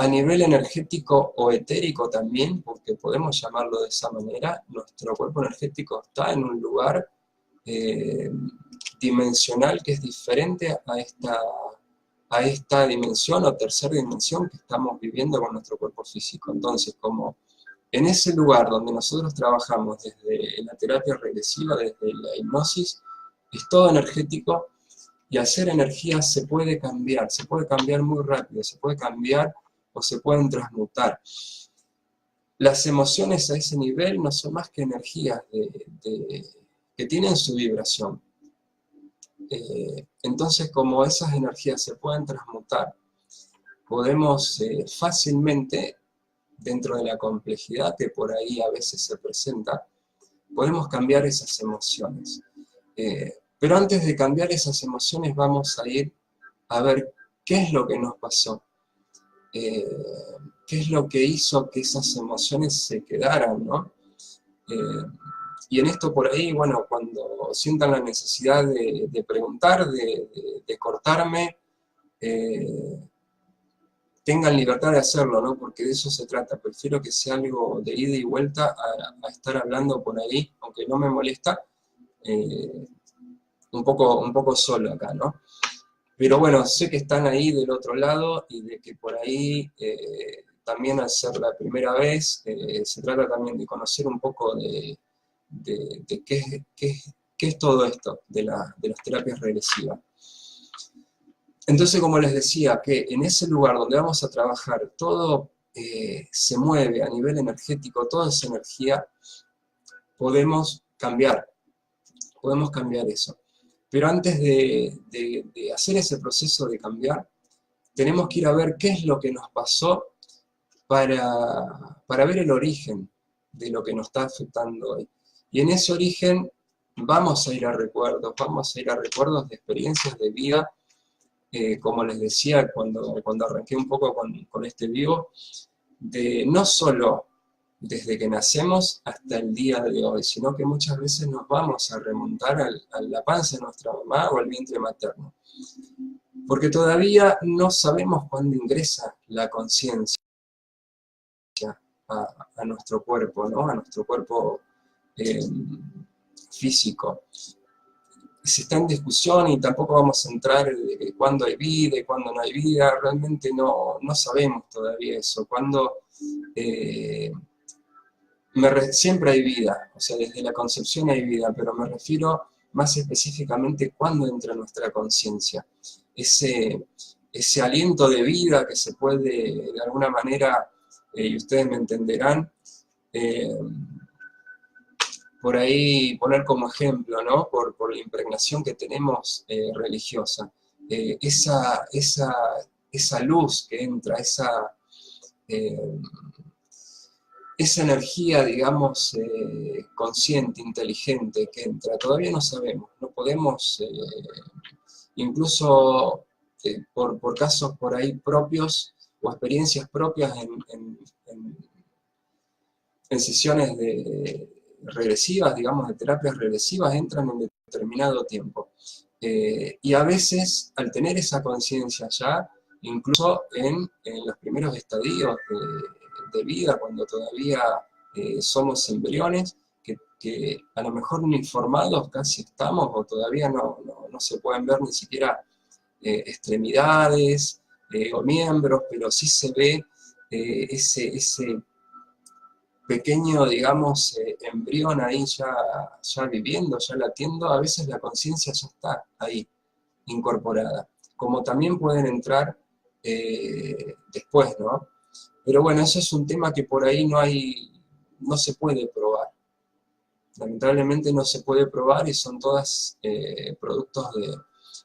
A: a nivel energético o etérico también, porque podemos llamarlo de esa manera, nuestro cuerpo energético está en un lugar dimensional que es diferente a esta dimensión o tercera dimensión que estamos viviendo con nuestro cuerpo físico. Entonces, como en ese lugar donde nosotros trabajamos desde la terapia regresiva, desde la hipnosis, es todo energético, y hacer energía se puede cambiar muy rápido, se puede cambiar o se pueden transmutar. Las emociones a ese nivel no son más que energías que tienen su vibración. Entonces, como esas energías se pueden transmutar, podemos fácilmente, dentro de la complejidad que por ahí a veces se presenta, podemos cambiar esas emociones. Pero antes de cambiar esas emociones vamos a ir a ver qué es lo que nos pasó, qué es lo que hizo que esas emociones se quedaran, ¿no? Y en esto por ahí, bueno, cuando sientan la necesidad de preguntar, de cortarme, tengan libertad de hacerlo, ¿no? Porque de eso se trata. Prefiero que sea algo de ida y vuelta a estar hablando por ahí, aunque no me molesta, un poco solo acá, ¿no? Pero bueno, sé que están ahí del otro lado y de que por ahí, también al ser la primera vez, se trata también de conocer un poco de qué es todo esto de las terapias regresivas. Entonces, como les decía, que en ese lugar donde vamos a trabajar, todo se mueve a nivel energético, toda esa energía, podemos cambiar eso. Pero antes de hacer ese proceso de cambiar, tenemos que ir a ver qué es lo que nos pasó para ver el origen de lo que nos está afectando hoy. Y en ese origen vamos a ir a recuerdos de experiencias de vida, como les decía cuando arranqué un poco con este vivo, de no solo desde que nacemos hasta el día de hoy, sino que muchas veces nos vamos a remontar a la panza de nuestra mamá o al vientre materno. Porque todavía no sabemos cuándo ingresa la conciencia a nuestro cuerpo, ¿no? A nuestro cuerpo físico. Se está en discusión y tampoco vamos a entrar de cuándo hay vida y cuándo no hay vida, realmente no sabemos todavía eso. Siempre hay vida, o sea, desde la concepción hay vida, pero me refiero más específicamente cuándo entra nuestra conciencia. Ese aliento de vida que se puede, de alguna manera, y ustedes me entenderán, por ahí poner como ejemplo, ¿no? Por la impregnación que tenemos religiosa. Esa luz que entra, esa energía, digamos, consciente, inteligente que entra, todavía no sabemos, no podemos, incluso por casos por ahí propios o experiencias propias en sesiones regresivas, digamos, de terapias regresivas, entran en determinado tiempo. Y a veces, al tener esa conciencia ya, incluso en los primeros estadios de vida, cuando todavía somos embriones, que a lo mejor ni formados casi estamos, o todavía no se pueden ver ni siquiera extremidades o miembros, pero sí se ve ese pequeño, digamos, embrión ahí ya viviendo, ya latiendo. A veces la conciencia ya está ahí, incorporada. Como también pueden entrar después, ¿no? Pero bueno, eso es un tema que por ahí no se puede probar. Lamentablemente no se puede probar y son todas productos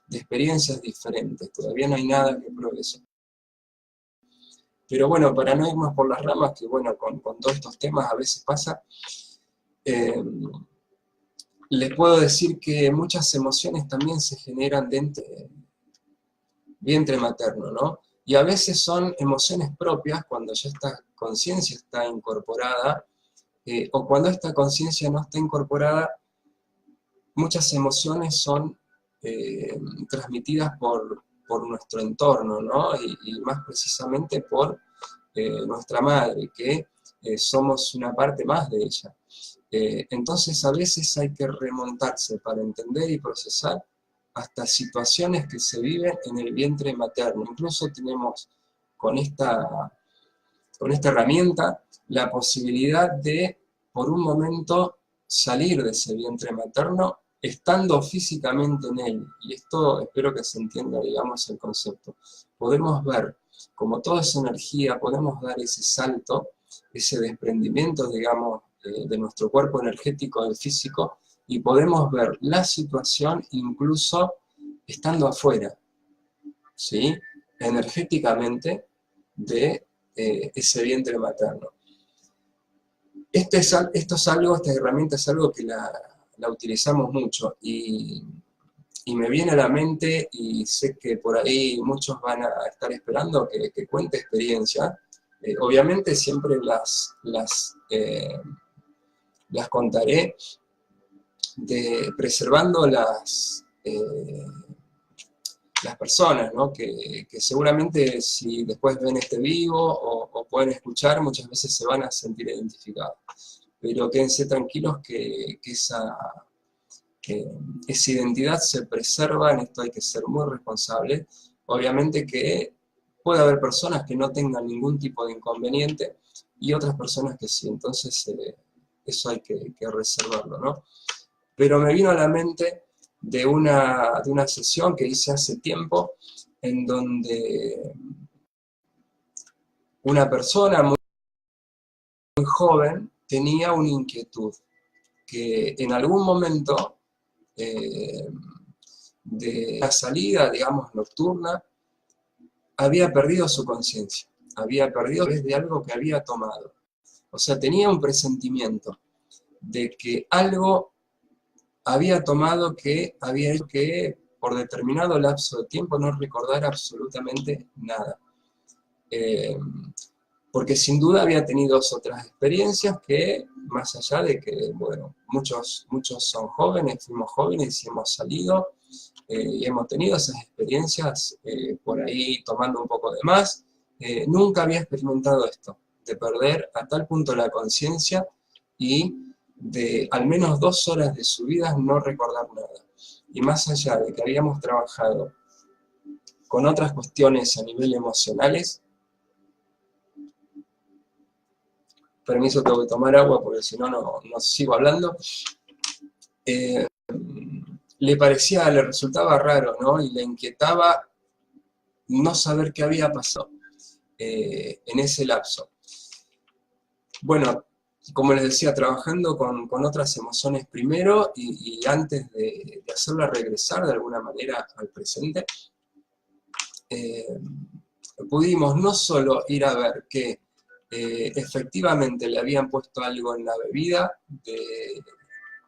A: de experiencias diferentes. Todavía no hay nada que pruebe eso. Pero bueno, para no irnos por las ramas, que bueno, con todos estos temas a veces pasa, les puedo decir que muchas emociones también se generan dentro del vientre materno, ¿no? Y a veces son emociones propias cuando ya esta conciencia está incorporada, o cuando esta conciencia no está incorporada, muchas emociones son transmitidas por nuestro entorno, ¿no? Y más precisamente por nuestra madre, que somos una parte más de ella. Entonces a veces hay que remontarse para entender y procesar hasta situaciones que se viven en el vientre materno. Incluso tenemos con esta herramienta la posibilidad de, por un momento, salir de ese vientre materno estando físicamente en él. Y esto espero que se entienda, digamos, el concepto. Podemos ver, como toda esa energía, podemos dar ese salto, ese desprendimiento, digamos, de nuestro cuerpo energético del físico, y podemos ver la situación incluso estando afuera, ¿sí? Energéticamente de ese vientre materno. Esta herramienta es algo que la utilizamos mucho y me viene a la mente, y sé que por ahí muchos van a estar esperando que cuente experiencia. Obviamente siempre las contaré preservando las personas, ¿no? Que seguramente si después ven este vivo o pueden escuchar, muchas veces se van a sentir identificados. Pero quédense tranquilos que esa identidad se preserva. En esto hay que ser muy responsable. Obviamente que puede haber personas que no tengan ningún tipo de inconveniente y otras personas que sí, entonces eso hay que reservarlo, ¿no? Pero me vino a la mente de una sesión que hice hace tiempo, en donde una persona muy joven tenía una inquietud, que en algún momento de la salida, digamos, nocturna, había perdido su conciencia, había perdido desde algo que había tomado. O sea, tenía un presentimiento de que algo había tomado que había hecho que por determinado lapso de tiempo no recordara absolutamente nada. Porque sin duda había tenido otras experiencias que, más allá de que, bueno, muchos son jóvenes, fuimos jóvenes y hemos salido, y hemos tenido esas experiencias por ahí tomando un poco de más, nunca había experimentado esto, de perder a tal punto la conciencia y de al menos 2 horas de su vida no recordar nada. Y más allá de que habíamos trabajado con otras cuestiones a nivel emocionales, permiso, tengo que tomar agua porque si no, no sigo hablando, le resultaba raro, ¿no? Y le inquietaba no saber qué había pasado en ese lapso. Bueno, como les decía, trabajando con otras emociones primero y antes de hacerla regresar de alguna manera al presente, pudimos no solo ir a ver que efectivamente le habían puesto algo en la bebida,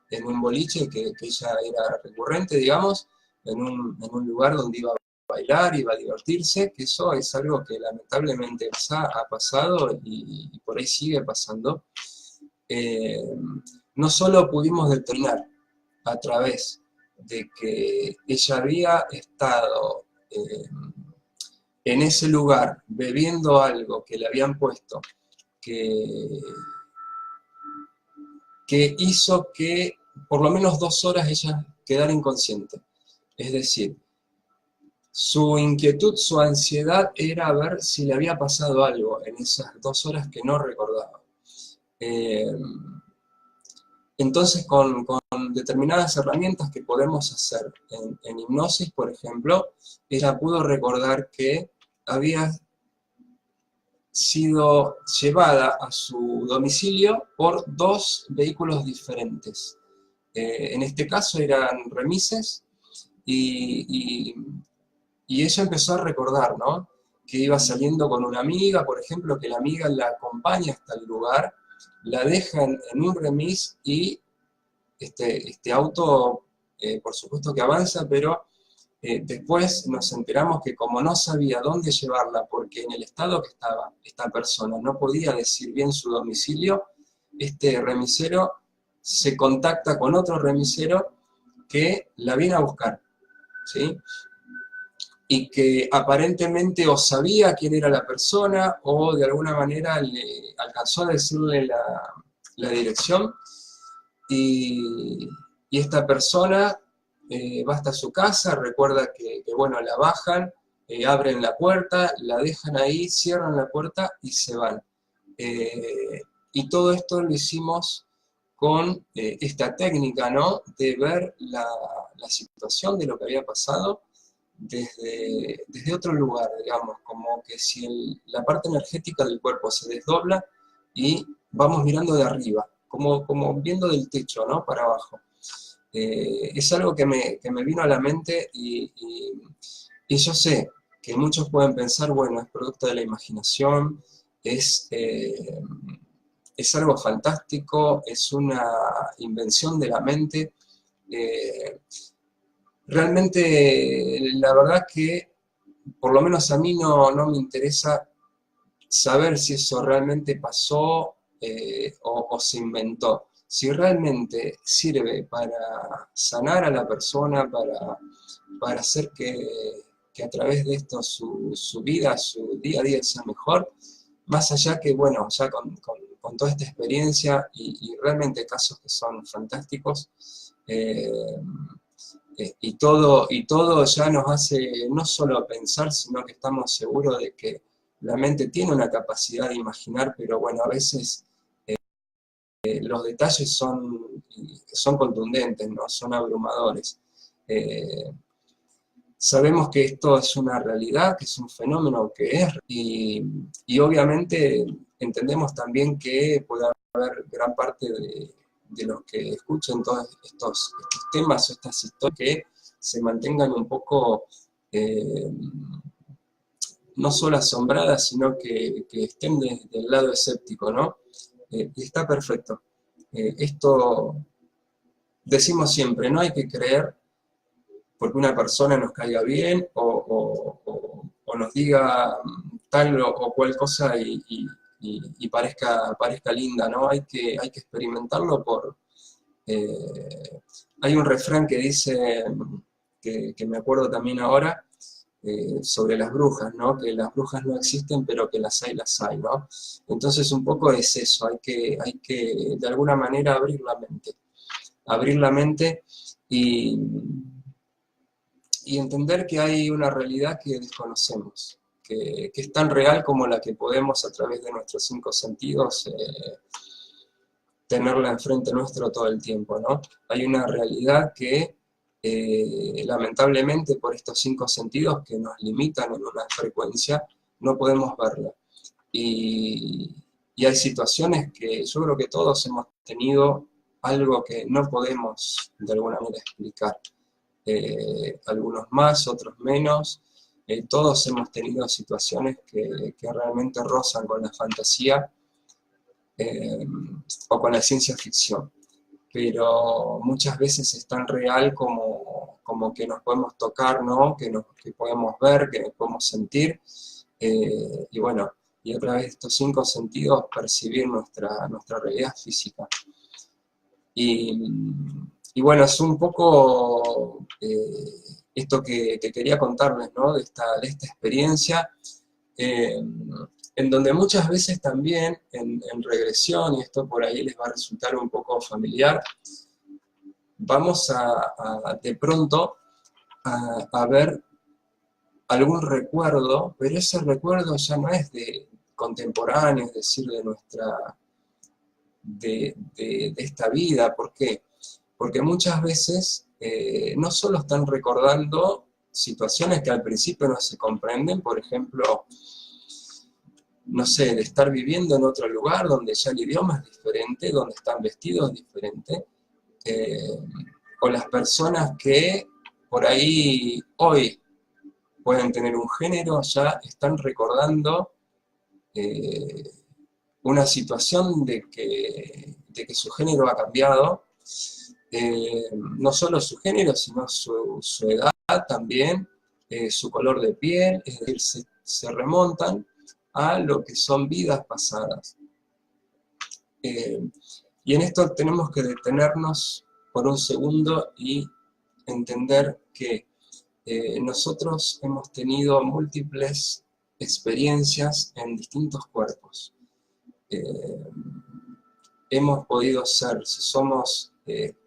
A: en un boliche que ya era recurrente, digamos, en un lugar donde iba a bailar, iba a divertirse, que eso es algo que lamentablemente ha pasado y por ahí sigue pasando. No solo pudimos determinar a través de que ella había estado en ese lugar bebiendo algo que le habían puesto, que hizo que por lo menos 2 horas ella quedara inconsciente. Es decir, su inquietud, su ansiedad era ver si le había pasado algo en esas 2 horas que no recordaba. Entonces, con determinadas herramientas que podemos hacer en hipnosis, por ejemplo, ella pudo recordar que había sido llevada a su domicilio por 2 vehículos diferentes. En este caso eran remises, y ella empezó a recordar, ¿no? que iba saliendo con una amiga, por ejemplo, que la amiga la acompaña hasta el lugar, la deja en un remis y este auto, por supuesto que avanza, pero después nos enteramos que como no sabía dónde llevarla, porque en el estado que estaba esta persona no podía decir bien su domicilio, este remisero se contacta con otro remisero que la viene a buscar, ¿sí? Y que aparentemente o sabía quién era la persona o de alguna manera le alcanzó a decirle la dirección, y esta persona va hasta su casa, recuerda que bueno, la bajan, abren la puerta, la dejan ahí, cierran la puerta y se van. Y todo esto lo hicimos con esta técnica, ¿no? De ver la situación de lo que había pasado desde otro lugar, digamos, como que si la parte energética del cuerpo se desdobla y vamos mirando de arriba, como viendo del techo, ¿no? Para abajo. Es algo que me vino a la mente y yo sé que muchos pueden pensar, bueno, es producto de la imaginación, es algo fantástico, es una invención de la mente. Realmente, la verdad que, por lo menos a mí no me interesa saber si eso realmente pasó o se inventó. Si realmente sirve para sanar a la persona, para hacer que a través de esto su vida, su día a día sea mejor, más allá que, bueno, ya con toda esta experiencia y realmente casos que son fantásticos, y todo ya nos hace no solo pensar, sino que estamos seguros de que la mente tiene una capacidad de imaginar, pero bueno, a veces los detalles son contundentes, ¿no? Son abrumadores. Sabemos que esto es una realidad, que es un fenómeno que es, y obviamente entendemos también que puede haber gran parte de los que escuchen todos estos temas, estas historias, que se mantengan un poco no solo asombradas, sino que estén del lado escéptico, ¿no? Y está perfecto. Esto decimos siempre, no hay que creer porque una persona nos caiga bien o nos diga tal o cual cosa y parezca linda, ¿no? Hay que experimentarlo hay un refrán que dice, que me acuerdo también ahora, sobre las brujas, ¿no? Que las brujas no existen, pero que las hay, ¿no? Entonces un poco es eso, hay que de alguna manera abrir la mente y entender que hay una realidad que desconocemos, que es tan real como la que podemos a través de nuestros 5 sentidos tenerla enfrente nuestro todo el tiempo, ¿no? Hay una realidad que lamentablemente por estos 5 sentidos que nos limitan en una frecuencia, no podemos verla. Y hay situaciones que yo creo que todos hemos tenido algo que no podemos de alguna manera explicar. Algunos más, otros menos, todos hemos tenido situaciones que realmente rozan con la fantasía o con la ciencia ficción, pero muchas veces es tan real como que nos podemos tocar, ¿no? Que podemos ver, que nos podemos sentir, y bueno, y a través de estos 5 sentidos percibir nuestra realidad física. Y bueno, es un poco esto que quería contarles, ¿no? De esta experiencia, en donde muchas veces también en regresión, y esto por ahí les va a resultar un poco familiar, vamos de pronto a ver algún recuerdo, pero ese recuerdo ya no es de contemporáneo, es decir, de esta vida. ¿Por qué? Porque muchas veces no solo están recordando situaciones que al principio no se comprenden, por ejemplo, no sé, de estar viviendo en otro lugar donde ya el idioma es diferente, donde están vestidos diferentes, o las personas que por ahí hoy pueden tener un género, ya están recordando una situación de que su género ha cambiado, no solo su género, sino su edad también, su color de piel, es decir, se remontan a lo que son vidas pasadas. Y en esto tenemos que detenernos por un segundo y entender que nosotros hemos tenido múltiples experiencias en distintos cuerpos. Hemos podido ser, si somos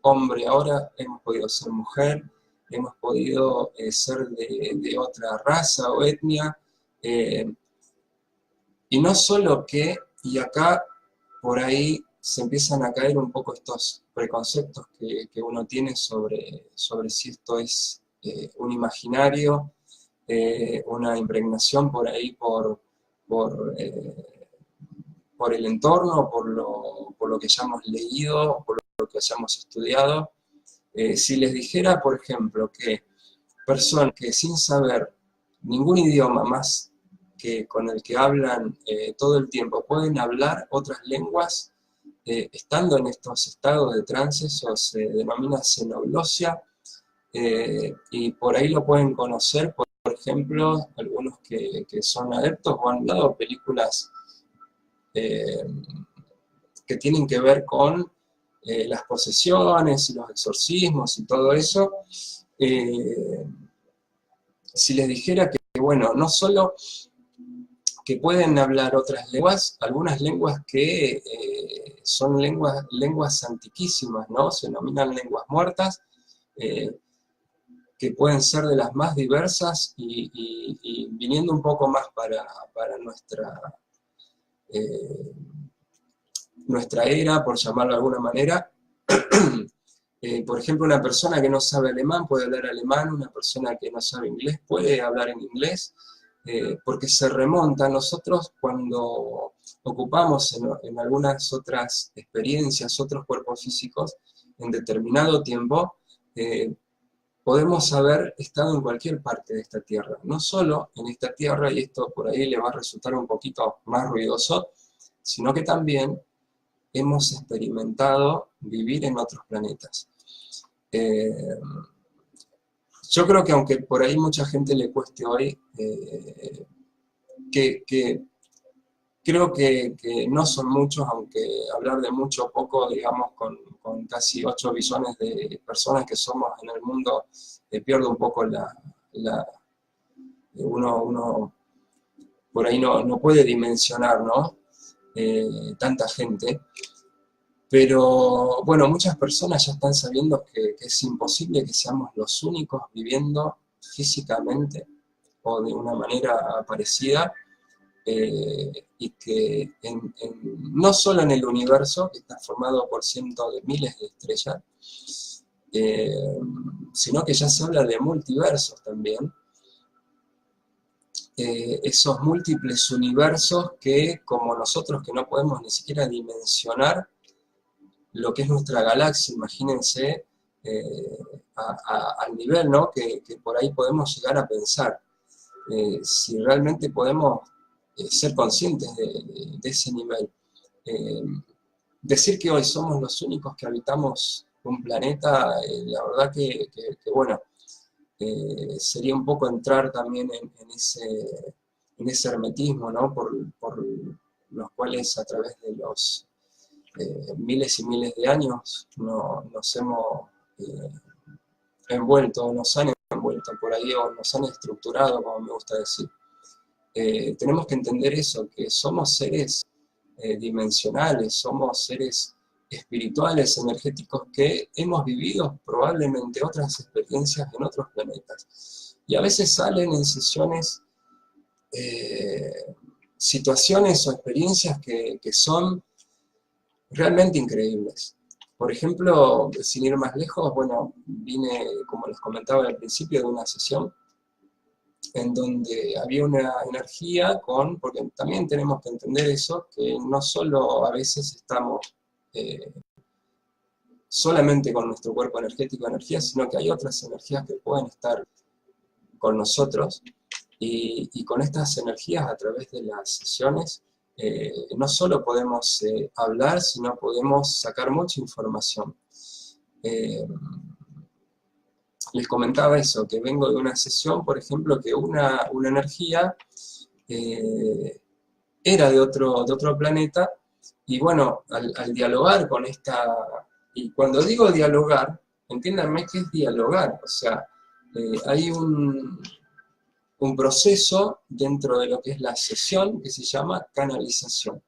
A: hombre ahora, hemos podido ser mujer, hemos podido ser de otra raza o etnia, y no solo que, y acá por ahí se empiezan a caer un poco estos preconceptos que uno tiene sobre si esto es un imaginario, una impregnación por ahí por el entorno, por lo que hayamos leído, por lo que hayamos estudiado. Si les dijera, por ejemplo, que personas que sin saber ningún idioma más que con el que hablan todo el tiempo, pueden hablar otras lenguas, estando en estos estados de trance, eso se denomina xenoglosia, y por ahí lo pueden conocer, por ejemplo, algunos que son adeptos o han dado películas que tienen que ver con las posesiones y los exorcismos y todo eso. Si les dijera que, bueno, no solo que pueden hablar otras lenguas, algunas lenguas que son lenguas antiquísimas, ¿no? Se denominan lenguas muertas, que pueden ser de las más diversas y viniendo un poco más para nuestra era, por llamarlo de alguna manera. Por ejemplo, una persona que no sabe alemán puede hablar alemán, una persona que no sabe inglés puede hablar en inglés, porque se remonta. Nosotros cuando ocupamos en algunas otras experiencias, otros cuerpos físicos, en determinado tiempo, podemos haber estado en cualquier parte de esta tierra, no solo en esta tierra, y esto por ahí le va a resultar un poquito más ruidoso, sino que también hemos experimentado vivir en otros planetas. Yo creo que aunque por ahí mucha gente le cueste hoy, creo que no son muchos, aunque hablar de mucho o poco, digamos, con casi 8 billones de personas que somos en el mundo, pierde un poco uno por ahí no puede dimensionar, ¿no? Tanta gente. Pero, bueno, muchas personas ya están sabiendo que es imposible que seamos los únicos viviendo físicamente o de una manera parecida, y que no solo en el universo, que está formado por cientos de miles de estrellas, sino que ya se habla de multiversos también, esos múltiples universos que, como nosotros que no podemos ni siquiera dimensionar lo que es nuestra galaxia, imagínense al nivel, ¿no? que por ahí podemos llegar a pensar, si realmente podemos ser conscientes de ese nivel. Decir que hoy somos los únicos que habitamos un planeta, la verdad que bueno, sería un poco entrar también en ese hermetismo, ¿no? por los cuales a través de los miles y miles de años nos hemos envuelto, nos han envuelto por ahí, o nos han estructurado, como me gusta decir. Tenemos que entender eso, que somos seres dimensionales, somos seres espirituales, energéticos, que hemos vivido probablemente otras experiencias en otros planetas. Y a veces salen en sesiones situaciones o experiencias que son realmente increíbles. Por ejemplo, sin ir más lejos, bueno, vine, como les comentaba al principio, de una sesión en donde había una energía porque también tenemos que entender eso, que no solo a veces estamos solamente con nuestro cuerpo energético de energía, sino que hay otras energías que pueden estar con nosotros, y con estas energías a través de las sesiones, no solo podemos hablar, sino podemos sacar mucha información. Les comentaba eso, que vengo de una sesión, por ejemplo, que una energía era de otro planeta, y bueno, al dialogar con esta... Y cuando digo dialogar, entiéndanme qué es dialogar, o sea, hay un proceso dentro de lo que es la sesión que se llama canalización.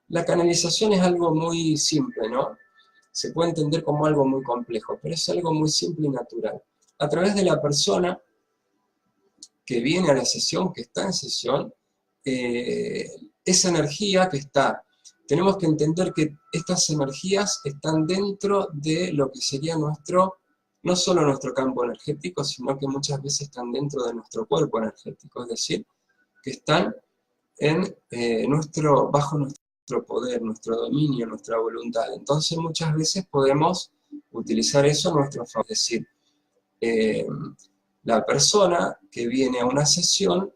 A: La canalización es algo muy simple, ¿no? Se puede entender como algo muy complejo, pero es algo muy simple y natural. A través de la persona que viene a la sesión, que está en sesión, esa energía que está, tenemos que entender que estas energías están dentro de lo que sería nuestro, no solo nuestro campo energético, sino que muchas veces están dentro de nuestro cuerpo energético, es decir, que están en, bajo nuestro poder, nuestro dominio, nuestra voluntad. Entonces muchas veces podemos utilizar eso a nuestro favor, es decir, la persona que viene a una sesión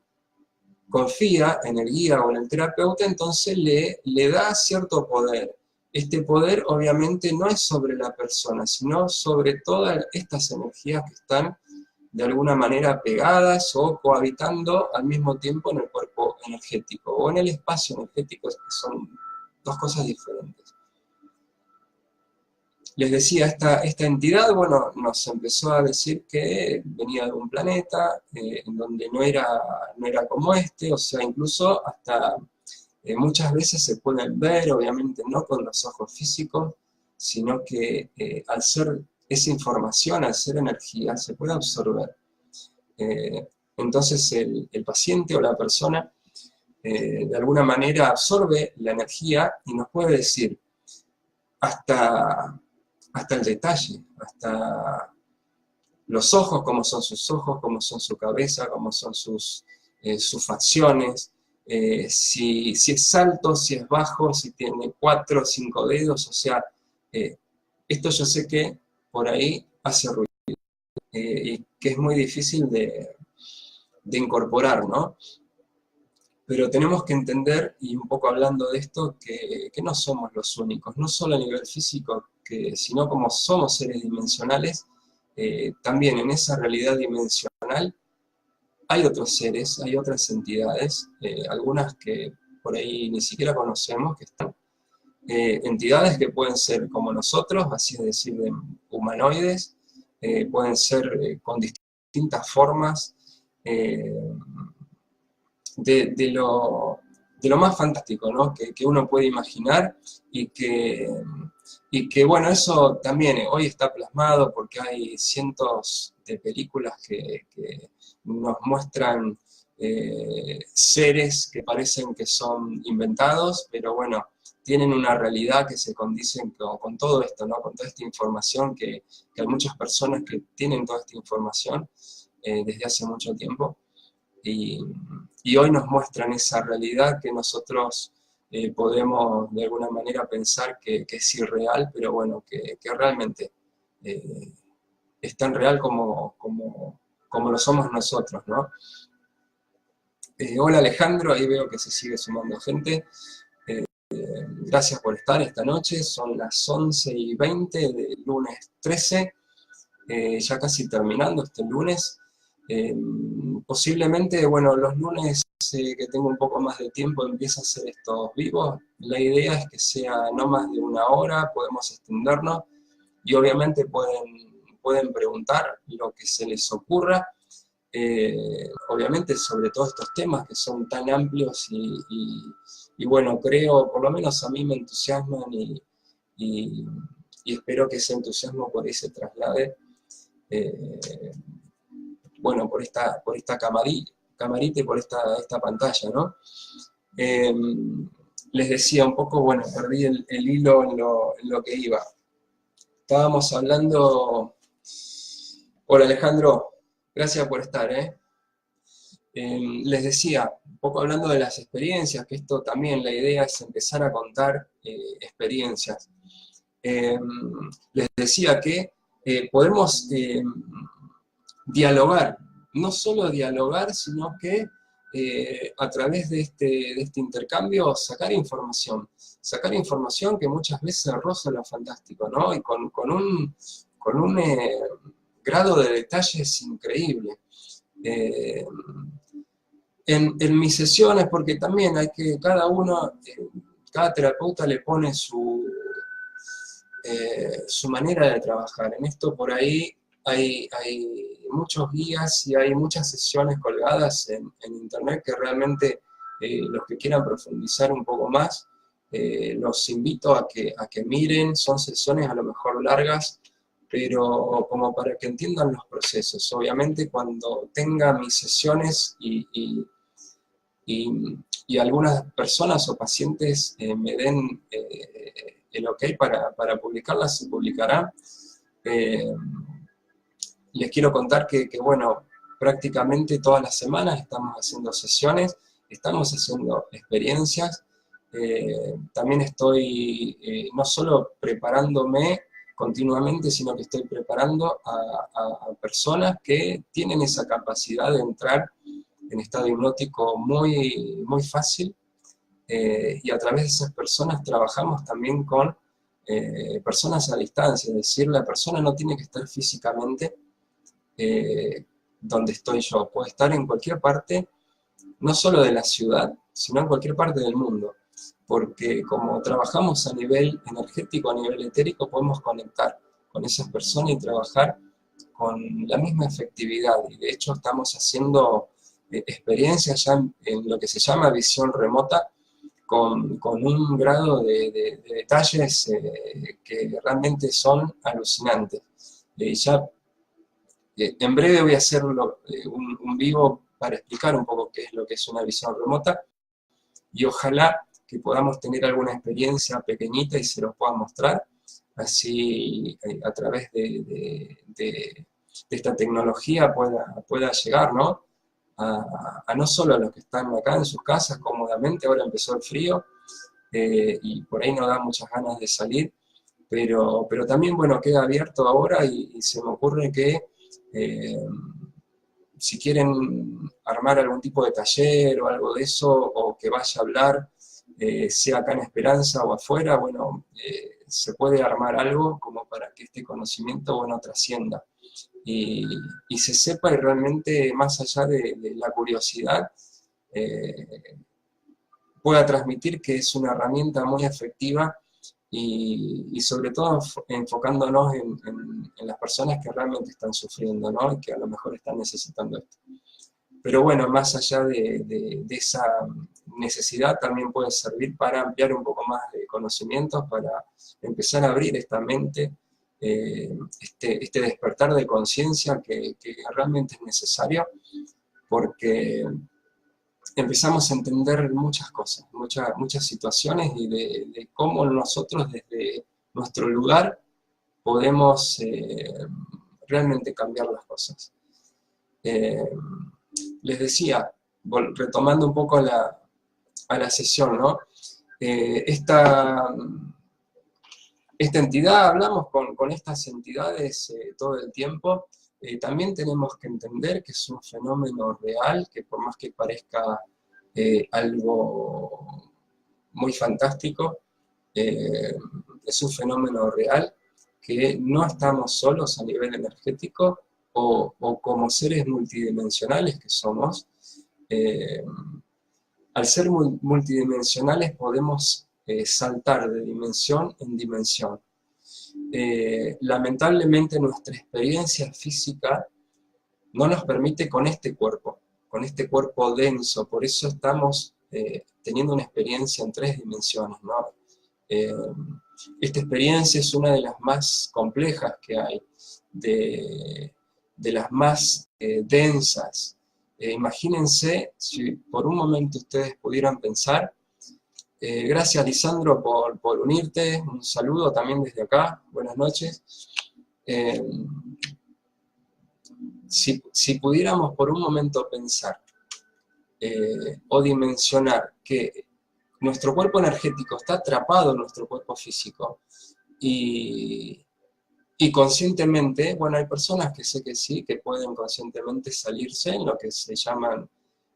A: confía en el guía o en el terapeuta, entonces le da cierto poder. Este poder obviamente no es sobre la persona, sino sobre todas estas energías que están de alguna manera pegadas o cohabitando al mismo tiempo en el cuerpo energético o en el espacio energético, que son dos cosas diferentes. Les decía, esta entidad, bueno, nos empezó a decir que venía de un planeta en donde no era como este, o sea, incluso hasta muchas veces se pueden ver, obviamente no con los ojos físicos, sino que al ser esa información, al ser energía, se puede absorber. Entonces el paciente o la persona de alguna manera absorbe la energía y nos puede decir hasta el detalle, hasta los ojos, cómo son sus ojos, cómo son su cabeza, cómo son sus facciones, si es alto, si es bajo, si tiene 4 o 5 dedos, o sea, esto yo sé que por ahí hace ruido, y que es muy difícil de incorporar, ¿no? Pero tenemos que entender, y un poco hablando de esto, que no somos los únicos, no solo a nivel físico, sino como somos seres dimensionales, también en esa realidad dimensional hay otros seres, hay otras entidades, algunas que por ahí ni siquiera conocemos, que están, entidades que pueden ser como nosotros, así es decir, de humanoides, pueden ser con distintas formas, de lo más fantástico, ¿no? que uno puede imaginar, y que bueno, eso también hoy está plasmado porque hay cientos de películas que nos muestran seres que parecen que son inventados, pero bueno, tienen una realidad que se condicen con todo esto, ¿no? Con toda esta información que hay muchas personas que tienen toda esta información desde hace mucho tiempo, y hoy nos muestran esa realidad que nosotros podemos de alguna manera pensar que es irreal, pero bueno, que realmente es tan real como lo somos nosotros, ¿no? Hola Alejandro, ahí veo que se sigue sumando gente. Gracias por estar esta noche, son las 11:20 del lunes 13, ya casi terminando este lunes. Posiblemente, bueno, los lunes que tengo un poco más de tiempo empieza a hacer estos vivos. La idea es que sea no más de 1 hora, podemos extendernos, y obviamente pueden preguntar lo que se les ocurra, obviamente sobre todos estos temas que son tan amplios y bueno, creo, por lo menos a mí me entusiasman, y espero que ese entusiasmo por ahí se traslade, bueno, por esta camarita y por esta pantalla, ¿no? Les decía un poco, bueno, perdí el hilo en lo que iba. Estábamos hablando... Hola Alejandro, gracias por estar, les decía, un poco hablando de las experiencias, que esto también, la idea es empezar a contar experiencias. Les decía que podemos dialogar no solo dialogar, sino que a través de este intercambio sacar información que muchas veces roza lo fantástico, ¿no? Y con un grado de detalles increíble. Eh, en mis sesiones, porque también hay que, cada terapeuta le pone su manera de trabajar. En esto por ahí hay muchos guías y hay muchas sesiones colgadas en internet que realmente los que quieran profundizar un poco más, los invito a que miren. Son sesiones a lo mejor largas, pero como para que entiendan los procesos. Obviamente cuando tenga mis sesiones y algunas personas o pacientes me den el ok para publicarlas, se publicará. Les quiero contar que, bueno, prácticamente todas las semanas estamos haciendo sesiones, estamos haciendo experiencias. También estoy no solo preparándome continuamente, sino que estoy preparando a personas que tienen esa capacidad de entrar en estado hipnótico muy, muy fácil, y a través de esas personas trabajamos también con personas a distancia, es decir, la persona no tiene que estar físicamente donde estoy yo, puede estar en cualquier parte, no solo de la ciudad, sino en cualquier parte del mundo, porque como trabajamos a nivel energético, a nivel etérico, podemos conectar con esas personas y trabajar con la misma efectividad, y de hecho estamos haciendo experiencias ya en lo que se llama visión remota, con un grado de detalles que realmente son alucinantes. Ya en breve voy a hacer un vivo para explicar un poco qué es lo que es una visión remota, y ojalá que podamos tener alguna experiencia pequeñita y se los pueda mostrar, así a través de esta tecnología pueda llegar, ¿no? A no solo a los que están acá en sus casas cómodamente. Ahora empezó el frío y por ahí no da muchas ganas de salir, pero también, bueno, queda abierto ahora y se me ocurre que si quieren armar algún tipo de taller o algo de eso, o que vaya a hablar, sea acá en Esperanza o afuera, bueno, se puede armar algo como para que este conocimiento, bueno, trascienda. Y se sepa, y realmente más allá de la curiosidad, pueda transmitir que es una herramienta muy efectiva y sobre todo enfocándonos en las personas que realmente están sufriendo, ¿no? Y que a lo mejor están necesitando esto. Pero bueno, más allá de esa necesidad, también puede servir para ampliar un poco más de conocimientos, para empezar a abrir esta mente, este despertar de conciencia que realmente es necesario, porque empezamos a entender muchas cosas, muchas situaciones, y de cómo nosotros desde nuestro lugar podemos realmente cambiar las cosas. Les decía, retomando un poco a la sesión, ¿no? Esta entidad, hablamos con estas entidades todo el tiempo. También tenemos que entender que es un fenómeno real, que por más que parezca algo muy fantástico, es un fenómeno real, que no estamos solos a nivel energético, o como seres multidimensionales que somos. Al ser multidimensionales podemos saltar de dimensión en dimensión. Lamentablemente nuestra experiencia física no nos permite con este cuerpo denso, por eso estamos teniendo una experiencia en 3 dimensiones, ¿no? Esta experiencia es una de las más complejas que hay, de las más densas. Imagínense si por un momento ustedes pudieran pensar. Gracias, Lisandro, por unirte. Un saludo también desde acá. Buenas noches. Si pudiéramos por un momento pensar o dimensionar que nuestro cuerpo energético está atrapado en nuestro cuerpo físico, y Y conscientemente, bueno, hay personas que sé que sí, que pueden conscientemente salirse en lo que se llaman,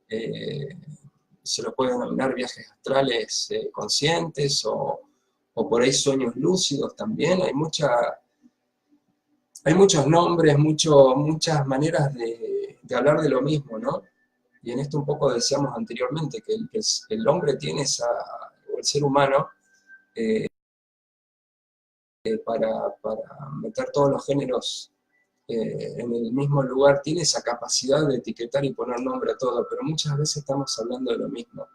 A: se lo puede denominar viajes astrales conscientes, o por ahí sueños lúcidos también. Hay muchos nombres, muchas maneras de hablar de lo mismo, ¿no? Y en esto un poco decíamos anteriormente, que el hombre tiene o el ser humano, para meter todos los géneros en el mismo lugar, tiene esa capacidad de etiquetar y poner nombre a todo, pero muchas veces estamos hablando de lo mismo.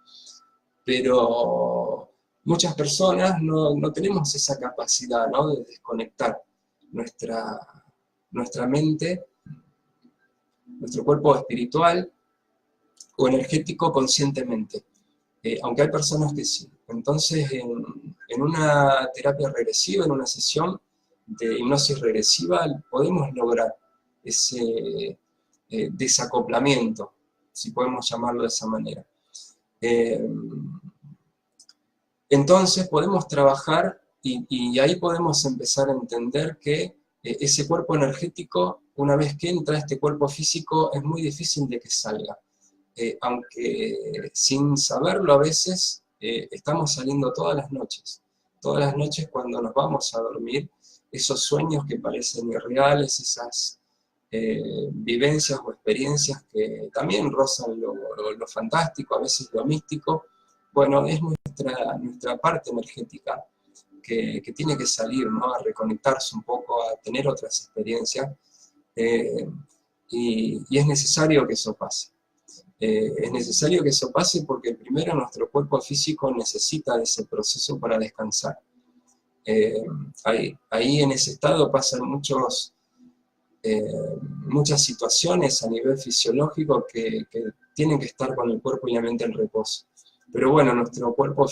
A: Pero muchas personas no tenemos esa capacidad, ¿no?, de desconectar nuestra mente, nuestro cuerpo espiritual o energético conscientemente, aunque hay personas que sí. Entonces, en una terapia regresiva, en una sesión de hipnosis regresiva, podemos lograr ese desacoplamiento, si podemos llamarlo de esa manera. Entonces podemos trabajar y ahí podemos empezar a entender que ese cuerpo energético, una vez que entra a este cuerpo físico, es muy difícil de que salga. Aunque sin saberlo a veces estamos saliendo todas las noches. Todas las noches cuando nos vamos a dormir, esos sueños que parecen irreales, esas vivencias o experiencias que también rozan lo fantástico, a veces lo místico, bueno, es nuestra parte energética que tiene que salir, ¿no?, a reconectarse un poco, a tener otras experiencias, y es necesario que eso pase. Es necesario que eso pase porque primero nuestro cuerpo físico necesita de ese proceso para descansar. Ahí en ese estado pasan muchas situaciones a nivel fisiológico que tienen que estar con el cuerpo y la mente en reposo. Pero bueno, nuestro cuerpo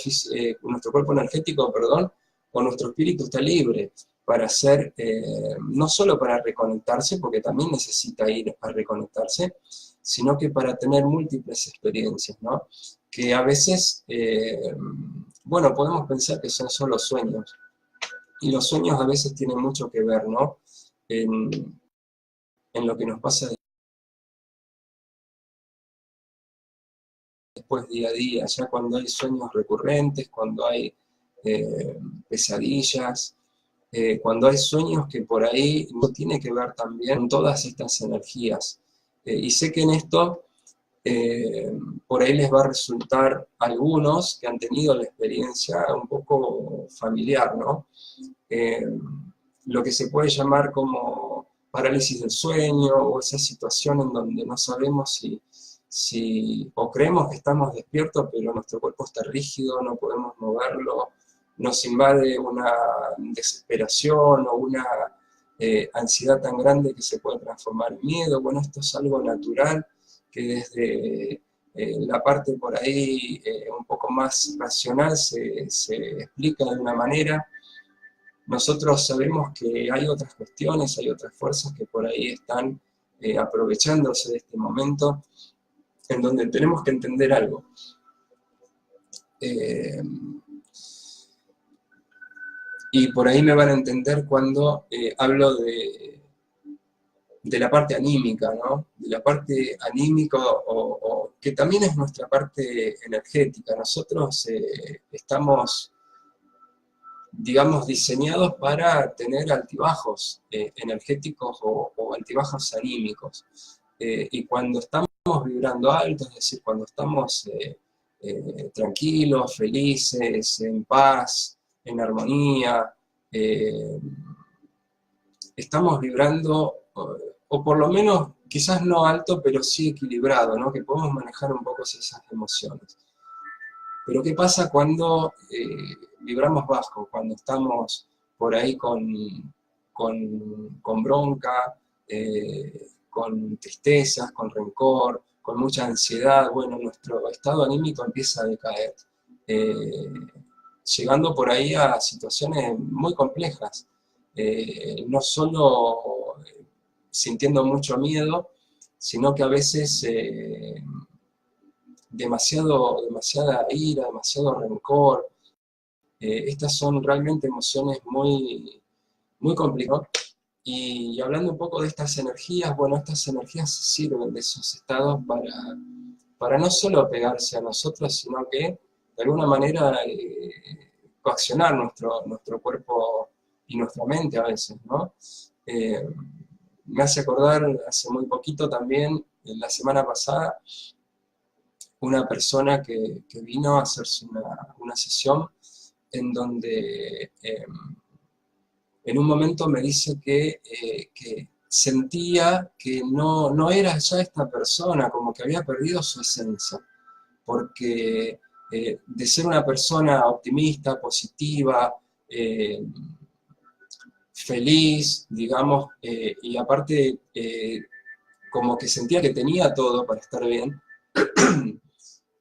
A: energético, perdón, o nuestro espíritu está libre para hacer, no solo para reconectarse, porque también necesita ir a reconectarse, sino que para tener múltiples experiencias, ¿no? Que a veces, bueno, podemos pensar que son solo sueños, y los sueños a veces tienen mucho que ver, ¿no?, en lo que nos pasa después día a día, ya cuando hay sueños recurrentes, cuando hay pesadillas, cuando hay sueños que por ahí no tiene que ver también con todas estas energías. Y sé que en esto por ahí les va a resultar a algunos que han tenido la experiencia un poco familiar, ¿no? Lo que se puede llamar como parálisis del sueño, o esa situación en donde no sabemos o creemos que estamos despiertos, pero nuestro cuerpo está rígido, no podemos moverlo, nos invade una desesperación o una ansiedad tan grande que se puede transformar en miedo. Bueno, esto es algo natural que desde la parte por ahí un poco más racional se explica de una manera. Nosotros sabemos que hay otras cuestiones, hay otras fuerzas que por ahí están aprovechándose de este momento, en donde tenemos que entender algo. Y por ahí me van a entender cuando hablo de la parte anímica, ¿no? De la parte anímica, o que también es nuestra parte energética. Nosotros estamos, digamos, diseñados para tener altibajos energéticos o altibajos anímicos. Y cuando estamos vibrando alto, es decir, cuando estamos tranquilos, felices, en paz, en armonía, estamos vibrando, o por lo menos, quizás no alto, pero sí equilibrado, ¿no?, que podemos manejar un poco esas emociones. Pero ¿qué pasa cuando vibramos bajo? Cuando estamos por ahí con bronca, con tristezas, con rencor, con mucha ansiedad. Bueno, nuestro estado anímico empieza a decaer, llegando por ahí a situaciones muy complejas, no solo sintiendo mucho miedo, sino que a veces demasiada ira, demasiado rencor. Estas son realmente emociones muy, muy complicadas. Y hablando un poco de estas energías, bueno, estas energías sirven de esos estados para no solo pegarse a nosotros, sino que de alguna manera coaccionar nuestro cuerpo y nuestra mente a veces, ¿no? Eh, Me hace acordar hace muy poquito también, la semana pasada, una persona que vino a hacerse una sesión en donde en un momento me dice que sentía que no era ya esta persona, como que había perdido su esencia, porque de ser una persona optimista, positiva, eh, feliz, digamos, y aparte como que sentía que tenía todo para estar bien,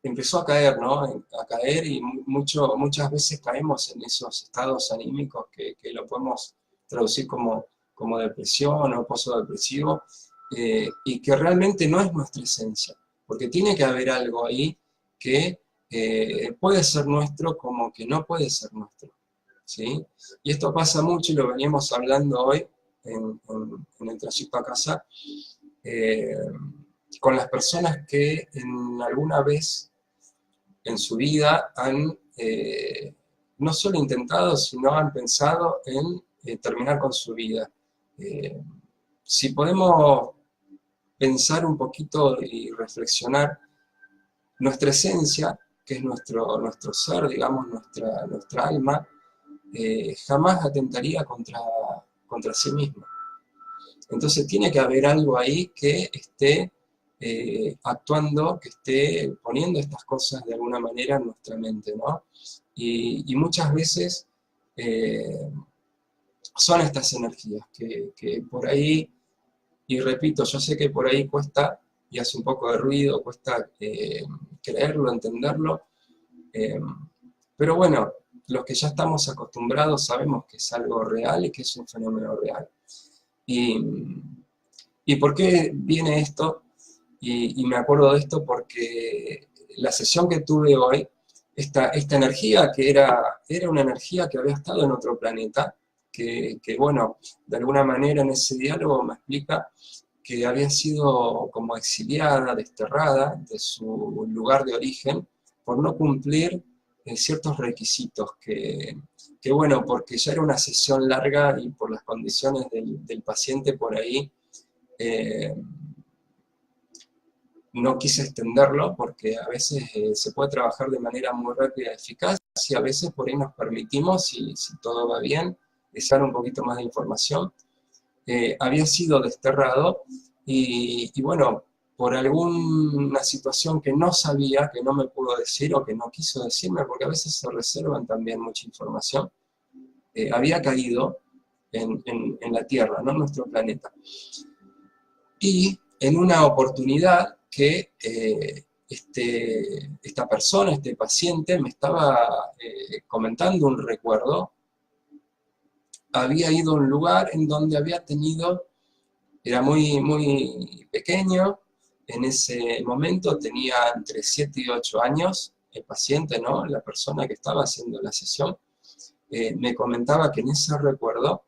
A: empezó a caer, ¿no? A caer y muchas veces caemos en esos estados anímicos que lo podemos traducir como depresión o pozo depresivo, y que realmente no es nuestra esencia, porque tiene que haber algo ahí que puede ser nuestro como que no puede ser nuestro, ¿sí? Y esto pasa mucho y lo veníamos hablando hoy en el trayecto a casa, eh, con las personas que en alguna vez en su vida han no solo intentado, sino han pensado en terminar con su vida. Eh, si podemos pensar un poquito y reflexionar, nuestra esencia, que es nuestro ser, digamos, nuestra alma, jamás atentaría contra sí misma. Entonces tiene que haber algo ahí que esté actuando, que esté poniendo estas cosas de alguna manera en nuestra mente, ¿no? Y muchas veces eh, son estas energías que por ahí, y repito, yo sé que por ahí cuesta y hace un poco de ruido, cuesta creerlo, entenderlo, eh, pero bueno, los que ya estamos acostumbrados sabemos que es algo real y que es un fenómeno real. Y, ¿Y por qué viene esto? Y me acuerdo de esto porque la sesión que tuve hoy, esta energía que era una energía que había estado en otro planeta, bueno, de alguna manera en ese diálogo me explica que había sido como exiliada, desterrada de su lugar de origen por no cumplir ciertos requisitos que, bueno, porque ya era una sesión larga y por las condiciones del paciente por ahí, eh, no quise extenderlo porque a veces se puede trabajar de manera muy rápida y eficaz y a veces por ahí nos permitimos, si todo va bien, desear un poquito más de información. Había sido desterrado y bueno, por alguna situación que no sabía, que no me pudo decir o que no quiso decirme, porque a veces se reservan también mucha información, había caído en la Tierra, ¿no? En nuestro planeta. Y en una oportunidad que esta persona, este paciente, me estaba comentando un recuerdo, había ido a un lugar en donde había tenido, era muy pequeño, en ese momento tenía entre 7 y 8 años, el paciente, ¿no? La persona que estaba haciendo la sesión, me comentaba que en ese recuerdo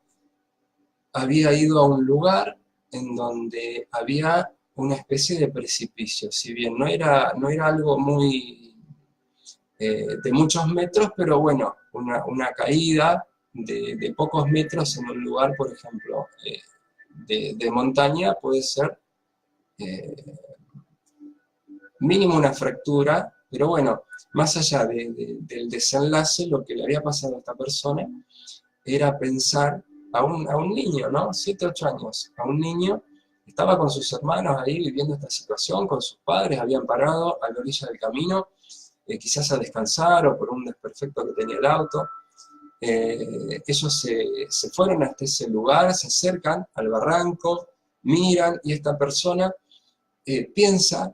A: había ido a un lugar en donde había una especie de precipicio, si bien no era algo muy de muchos metros, pero bueno, una caída de pocos metros en un lugar, por ejemplo, de montaña puede ser eh, mínimo una fractura, pero bueno, más allá del desenlace, lo que le había pasado a esta persona era pensar a un niño, ¿no? 7, 8 años, a un niño, estaba con sus hermanos ahí viviendo esta situación, con sus padres, habían parado a la orilla del camino, quizás a descansar o por un desperfecto que tenía el auto. Ellos se fueron hasta ese lugar, se acercan al barranco, miran y esta persona piensa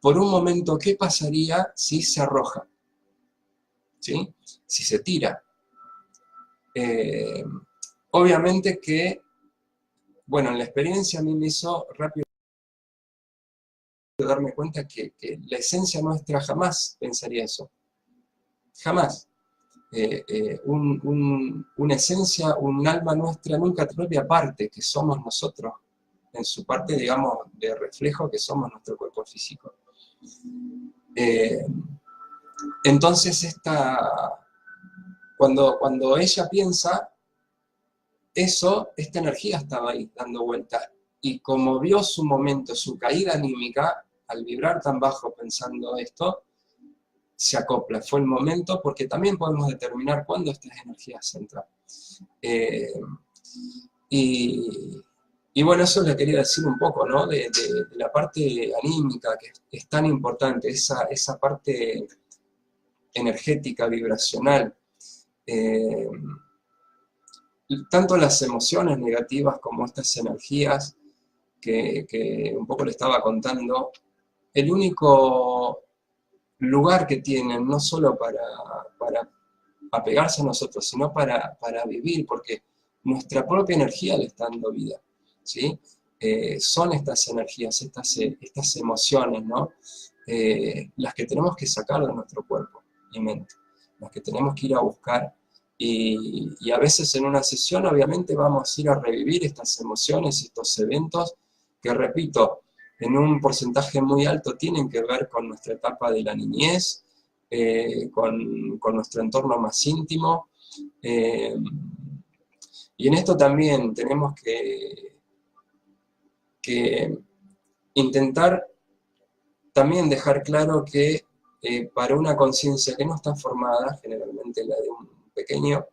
A: por un momento qué pasaría si se arroja, ¿sí? Si se tira. Eh, Obviamente que, bueno, en la experiencia a mí me hizo rápido darme cuenta que la esencia nuestra jamás pensaría eso. Jamás. una esencia, un alma nuestra nunca propia parte, que somos nosotros, en su parte, digamos, de reflejo que somos nuestro cuerpo físico. Entonces, cuando ella piensa eso, esta energía estaba ahí, dando vuelta. Y como vio su momento, su caída anímica, al vibrar tan bajo pensando esto, se acopla. Fue el momento, porque también podemos determinar cuándo estas energías entran. Y bueno, eso le quería decir un poco, ¿no? De la parte anímica, que es tan importante, esa parte energética, vibracional. Tanto las emociones negativas como estas energías que un poco le estaba contando, el único lugar que tienen, no solo para apegarse a nosotros, sino para vivir, porque nuestra propia energía le está dando vida, ¿sí? Son estas energías, estas emociones, ¿no? Las que tenemos que sacar de nuestro cuerpo y mente, las que tenemos que ir a buscar, y a veces en una sesión obviamente vamos a ir a revivir estas emociones, estos eventos, que repito, en un porcentaje muy alto tienen que ver con nuestra etapa de la niñez, con nuestro entorno más íntimo, y en esto también tenemos que intentar también dejar claro que para una conciencia que no está formada, generalmente la de un pequeño,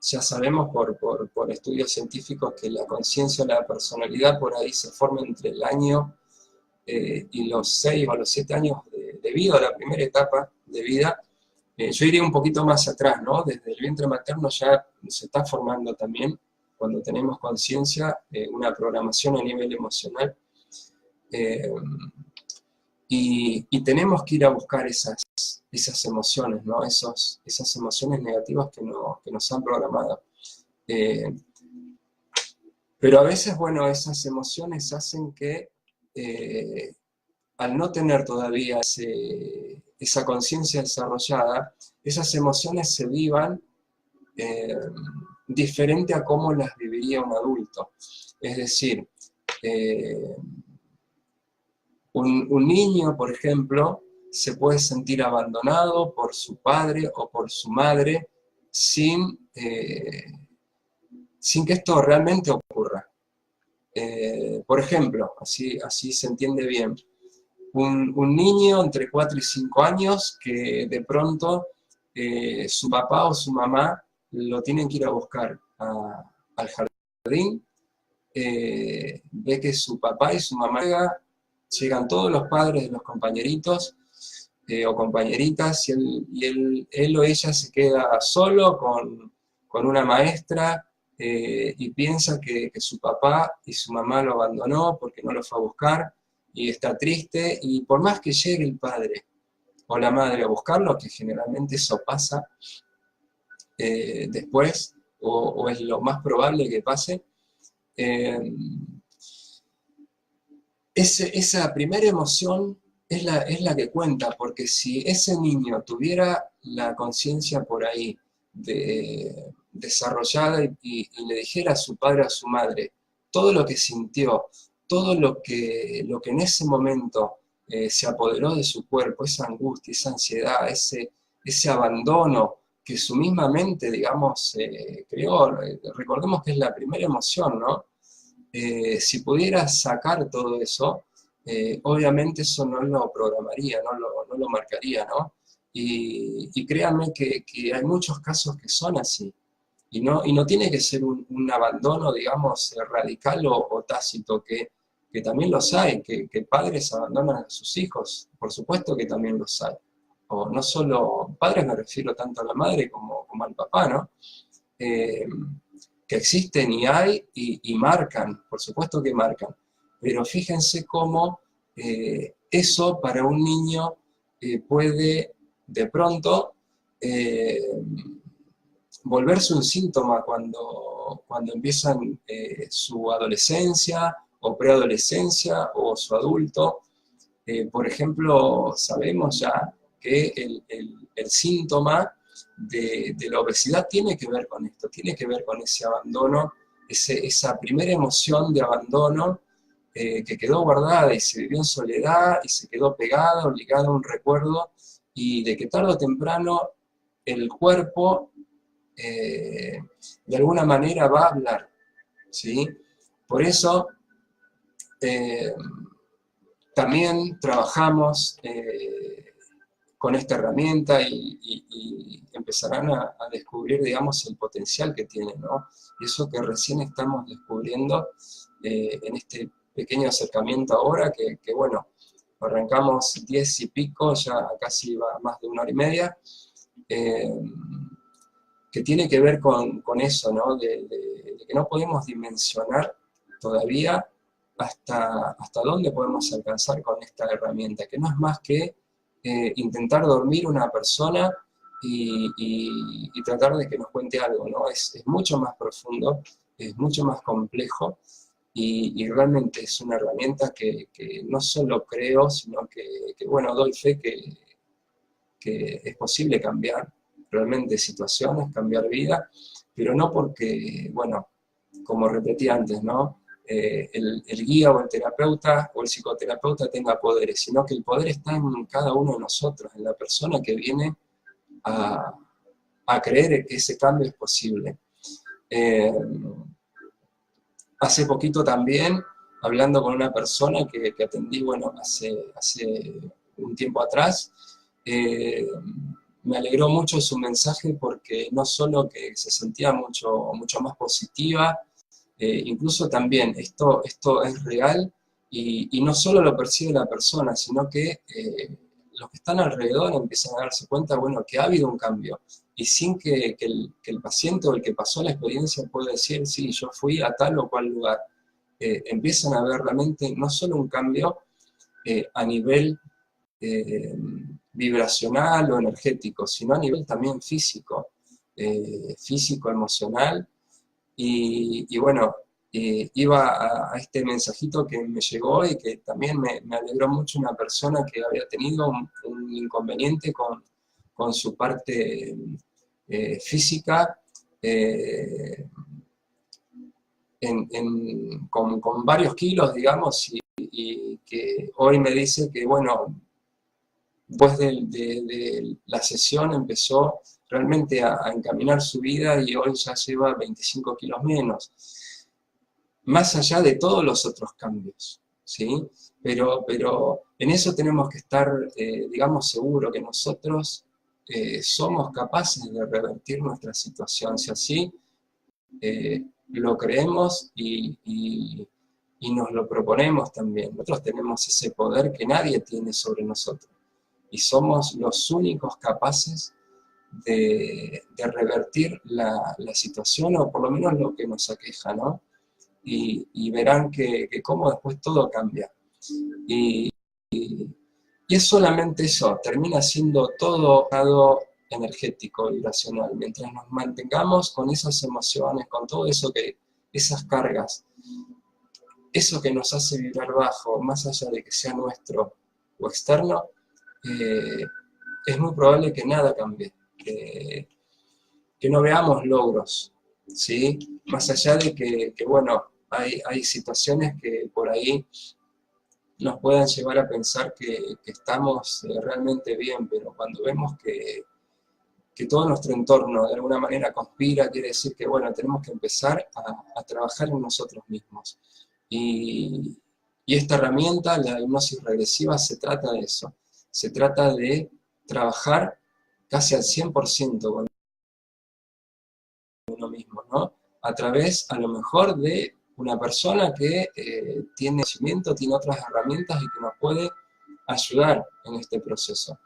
A: ya sabemos por estudios científicos que la conciencia o la personalidad por ahí se forma entre el año y los 6 o los 7 años de vida, la primera etapa de vida. Yo iría un poquito más atrás, ¿no? Desde el vientre materno ya se está formando también, cuando tenemos conciencia, una programación a nivel emocional. Y tenemos que ir a buscar esas emociones, ¿no? Esas emociones negativas que nos han programado. Pero a veces, bueno, esas emociones hacen que, al no tener todavía esa conciencia desarrollada, esas emociones se vivan diferente a cómo las viviría un adulto. Es decir, un niño, por ejemplo, se puede sentir abandonado por su padre o por su madre sin que esto realmente ocurra. Por ejemplo, así se entiende bien, un niño entre 4 y 5 años que de pronto su papá o su mamá lo tienen que ir a buscar al jardín, ve que su papá y su mamá llegan todos los padres de los compañeritos o compañeritas, y él o ella se queda solo con una maestra y piensa que su papá y su mamá lo abandonó porque no lo fue a buscar, y está triste, y por más que llegue el padre o la madre a buscarlo, que generalmente eso pasa después, o es lo más probable que pase, esa primera emoción es la que cuenta, porque si ese niño tuviera la conciencia por ahí desarrollada y le dijera a su padre o a su madre todo lo que sintió, todo lo que en ese momento se apoderó de su cuerpo, esa angustia, esa ansiedad, ese abandono que su misma mente, digamos, creó. Recordemos que es la primera emoción, ¿no? Si pudiera sacar todo eso, obviamente eso no lo programaría, no lo marcaría, ¿no? Y créanme que hay muchos casos que son así, y no tiene que ser un abandono, digamos, radical o tácito, que también los hay, que padres abandonan a sus hijos, por supuesto que también los hay. O no solo padres, me refiero tanto a la madre como al papá, ¿no? Que existen y hay y marcan, por supuesto que marcan, pero fíjense cómo eso para un niño puede de pronto volverse un síntoma cuando empiezan su adolescencia o preadolescencia o su adulto. Por ejemplo, sabemos ya que el síntoma de la obesidad tiene que ver con esto, tiene que ver con ese abandono, esa primera emoción de abandono que quedó guardada y se vivió en soledad y se quedó pegada o ligada a un recuerdo, y de que tarde o temprano el cuerpo de alguna manera va a hablar, ¿sí? Por eso también trabajamos con esta herramienta y empezarán a descubrir, digamos, el potencial que tiene, ¿no? Y eso que recién estamos descubriendo en este pequeño acercamiento ahora, que bueno, arrancamos 10 y pico, ya casi va más de 1 hora y media, que tiene que ver con eso, ¿no? De que no podemos dimensionar todavía hasta dónde podemos alcanzar con esta herramienta, que no es más que intentar dormir una persona y tratar de que nos cuente algo, ¿no? Es mucho más profundo, es mucho más complejo, y realmente es una herramienta que no solo creo, sino que bueno, doy fe que es posible cambiar realmente situaciones, cambiar vida, pero no porque, bueno, como repetí antes, ¿no? El guía o el terapeuta o el psicoterapeuta tenga poderes, sino que el poder está en cada uno de nosotros, en la persona que viene a creer que ese cambio es posible. Hace poquito también, hablando con una persona que atendí, bueno, hace un tiempo atrás, me alegró mucho su mensaje porque no solo que se sentía mucho más positiva, incluso también esto es real y no solo lo percibe la persona, sino que los que están alrededor empiezan a darse cuenta, bueno, que ha habido un cambio, y sin que el paciente o el que pasó la experiencia pueda decir, sí, yo fui a tal o cual lugar. Empiezan a ver realmente no solo un cambio a nivel vibracional o energético, sino a nivel también físico, emocional, y bueno, iba a este mensajito que me llegó y que también me alegró mucho, una persona que había tenido un inconveniente con su parte física, con varios kilos, digamos, y que hoy me dice que, bueno, después de la sesión empezó realmente a encaminar su vida y hoy ya lleva 25 kilos menos. Más allá de todos los otros cambios, ¿sí? Pero en eso tenemos que estar, digamos, seguros que nosotros somos capaces de revertir nuestra situación, si así lo creemos y nos lo proponemos también. Nosotros tenemos ese poder que nadie tiene sobre nosotros, y somos los únicos capaces de revertir la situación, o por lo menos lo que nos aqueja, ¿no? Y verán que cómo después todo cambia. Y es solamente eso, termina siendo todo lado energético, vibracional. Mientras nos mantengamos con esas emociones, con todo eso esas cargas, eso que nos hace vibrar bajo, más allá de que sea nuestro o externo, es muy probable que nada cambie, que no veamos logros, ¿sí? Más allá de que bueno, hay situaciones que por ahí nos puedan llevar a pensar que estamos realmente bien, pero cuando vemos que todo nuestro entorno de alguna manera conspira, quiere decir que, bueno, tenemos que empezar a trabajar en nosotros mismos. Y esta herramienta, la hipnosis regresiva, se trata de eso. Se trata de trabajar casi al 100% con uno mismo, ¿no? A través, a lo mejor, de una persona que tiene conocimiento, tiene otras herramientas y que nos puede ayudar en este proceso.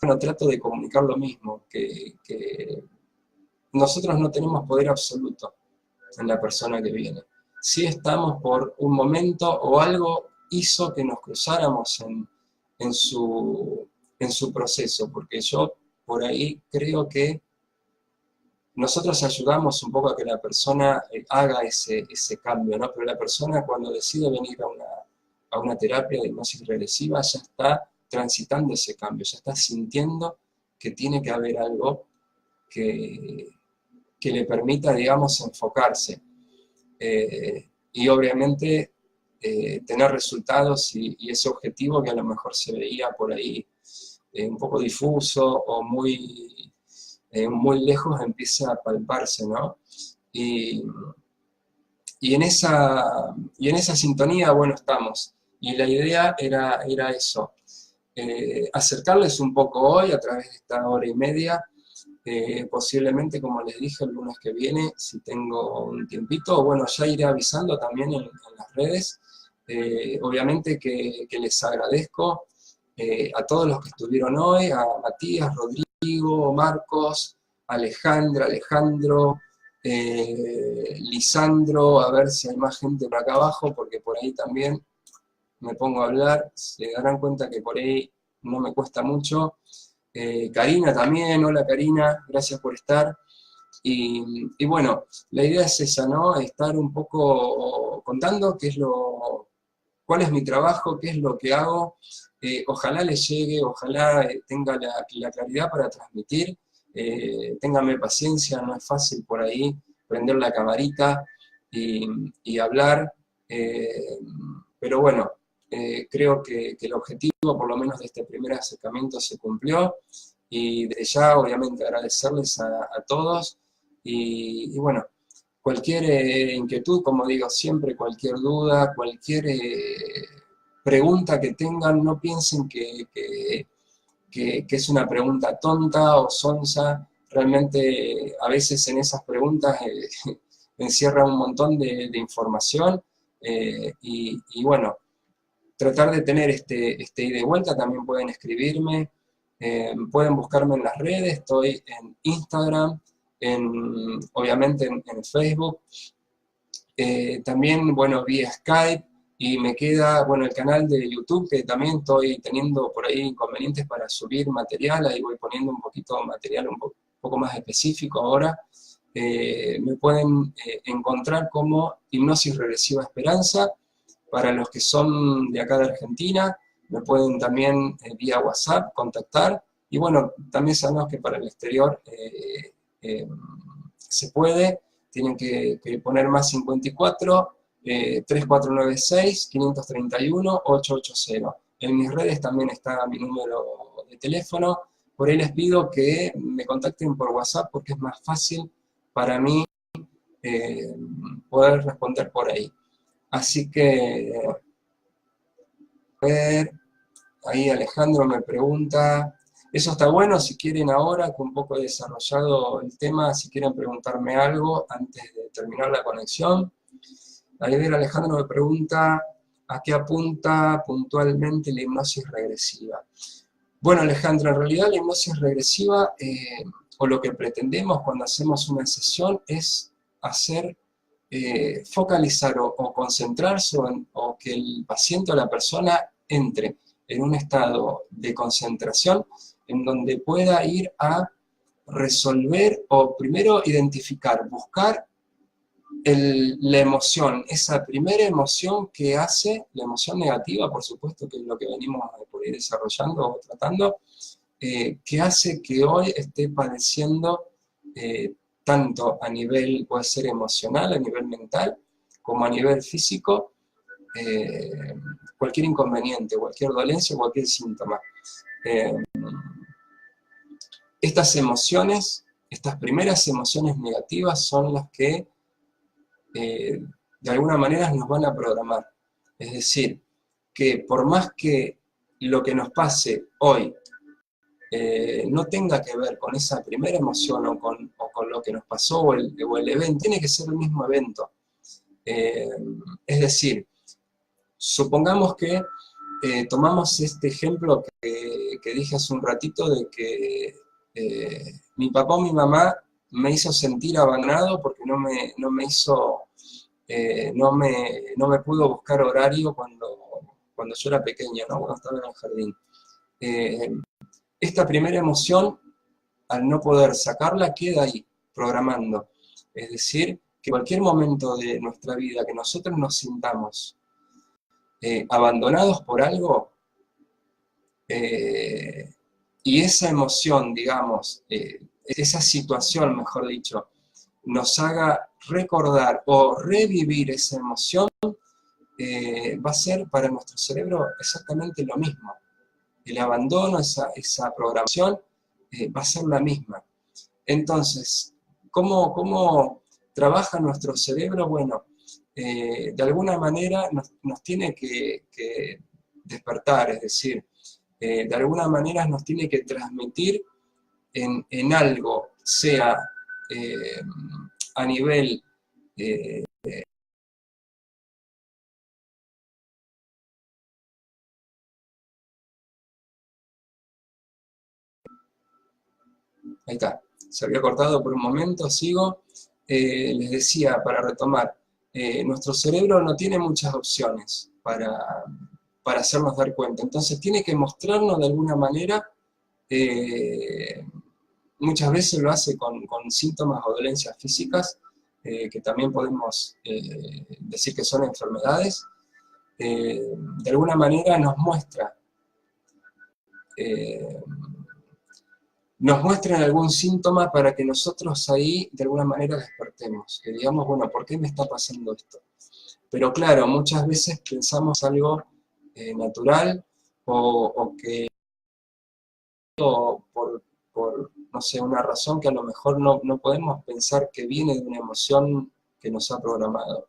A: Bueno, trato de comunicar lo mismo, que nosotros no tenemos poder absoluto en la persona que viene. Sí estamos por un momento o algo hizo que nos cruzáramos en su proceso, porque yo por ahí creo que nosotros ayudamos un poco a que la persona haga ese cambio, ¿no? Pero la persona, cuando decide venir a una terapia de hipnosis regresiva, ya está transitando ese cambio, ya está sintiendo que tiene que haber algo que le permita, digamos, enfocarse. Y obviamente tener resultados y ese objetivo que a lo mejor se veía por ahí un poco difuso o muy lejos empieza a palparse, ¿no? Y en esa sintonía, bueno, estamos. Y la idea era eso, acercarles un poco hoy a través de esta hora y media, posiblemente, como les dije, el lunes que viene, si tengo un tiempito, bueno, ya iré avisando también en las redes. Obviamente que les agradezco a todos los que estuvieron hoy, a Matías, Rodrigo, Marcos, Alejandra, Alejandro, Lisandro, a ver si hay más gente por acá abajo, porque por ahí también me pongo a hablar, se darán cuenta que por ahí no me cuesta mucho. Karina también, hola Karina, gracias por estar. Y bueno, la idea es esa, ¿no? Estar un poco contando cuál es mi trabajo, qué es lo que hago. Ojalá les llegue, ojalá tenga la claridad para transmitir. Ténganme paciencia, no es fácil por ahí prender la camarita y hablar. Pero bueno, creo que el objetivo, por lo menos de este primer acercamiento, se cumplió. Y desde ya, obviamente, agradecerles a todos. Y bueno, cualquier inquietud, como digo siempre, cualquier duda, cualquier pregunta que tengan, no piensen que es una pregunta tonta o sonsa. Realmente a veces en esas preguntas encierra un montón de información y bueno, tratar de tener este ida y vuelta. También pueden escribirme, pueden buscarme en las redes, estoy en Instagram, obviamente en Facebook, también, bueno, vía Skype, y me queda, bueno, el canal de YouTube, que también estoy teniendo por ahí inconvenientes para subir material, ahí voy poniendo un poquito de material un poco más específico ahora. Me pueden encontrar como Hipnosis Regresiva Esperanza. Para los que son de acá de Argentina, me pueden también vía WhatsApp contactar. Y bueno, también sabemos que para el exterior se puede. Tienen que poner más 54 3496 531 880. En mis redes también está mi número de teléfono. Por ahí les pido que me contacten por WhatsApp porque es más fácil para mí poder responder por ahí. Así que, a ver, ahí Alejandro me pregunta, eso está bueno, si quieren ahora, que un poco he desarrollado el tema, si quieren preguntarme algo antes de terminar la conexión. Ahí ver, Alejandro me pregunta, ¿a qué apunta puntualmente la hipnosis regresiva? Bueno, Alejandro, en realidad la hipnosis regresiva, o lo que pretendemos cuando hacemos una sesión, es hacer focalizar o concentrarse o que el paciente o la persona entre en un estado de concentración en donde pueda ir a resolver o primero identificar, buscar la emoción, esa primera emoción que hace, la emoción negativa, por supuesto, que es lo que venimos por ir desarrollando o tratando, que hace que hoy esté padeciendo tanto a nivel, puede ser emocional, a nivel mental, como a nivel físico, cualquier inconveniente, cualquier dolencia, cualquier síntoma. Estas emociones, estas primeras emociones negativas son las que de alguna manera nos van a programar. Es decir, que por más que lo que nos pase hoy no tenga que ver con esa primera emoción o con lo que nos pasó o el evento, tiene que ser el mismo evento. Es decir, supongamos que tomamos este ejemplo que dije hace un ratito de que mi papá o mi mamá me hizo sentir abandonado porque no me hizo, no me pudo buscar horario cuando yo era pequeño, ¿no? Cuando estaba en el jardín. Esta primera emoción, al no poder sacarla, queda ahí, programando. Es decir, que cualquier momento de nuestra vida que nosotros nos sintamos abandonados por algo, y esa emoción, digamos, esa situación, mejor dicho, nos haga recordar o revivir esa emoción, va a ser para nuestro cerebro exactamente lo mismo. El abandono, esa programación, va a ser la misma. Entonces, ¿cómo trabaja nuestro cerebro? Bueno, de alguna manera nos tiene que despertar, es decir, de alguna manera nos tiene que transmitir en algo, sea a nivel eh, ahí está, se había cortado por un momento, sigo. Les decía, para retomar, nuestro cerebro no tiene muchas opciones para hacernos dar cuenta, entonces tiene que mostrarnos de alguna manera, eh, muchas veces lo hace con síntomas o dolencias físicas, que también podemos decir que son enfermedades. De alguna manera eh, nos muestran algún síntoma para que nosotros ahí de alguna manera despertemos, que digamos, bueno, ¿por qué me está pasando esto? Pero claro, muchas veces pensamos algo natural o que no sé, una razón que a lo mejor no podemos pensar que viene de una emoción que nos ha programado.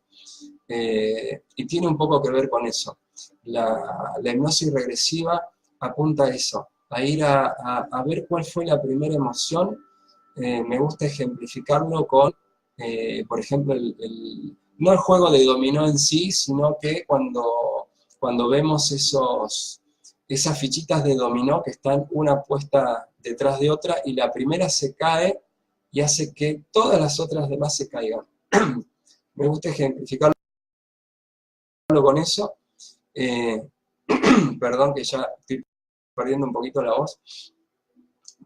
A: Y tiene un poco que ver con eso. La hipnosis regresiva apunta a eso, a ir a ver cuál fue la primera emoción. Me gusta ejemplificarlo con, por ejemplo, no el juego de dominó en sí, sino que cuando vemos esas fichitas de dominó que están una puesta detrás de otra y la primera se cae y hace que todas las otras demás se caigan. Me gusta ejemplificarlo con eso. Eh, perdón que ya estoy perdiendo un poquito la voz,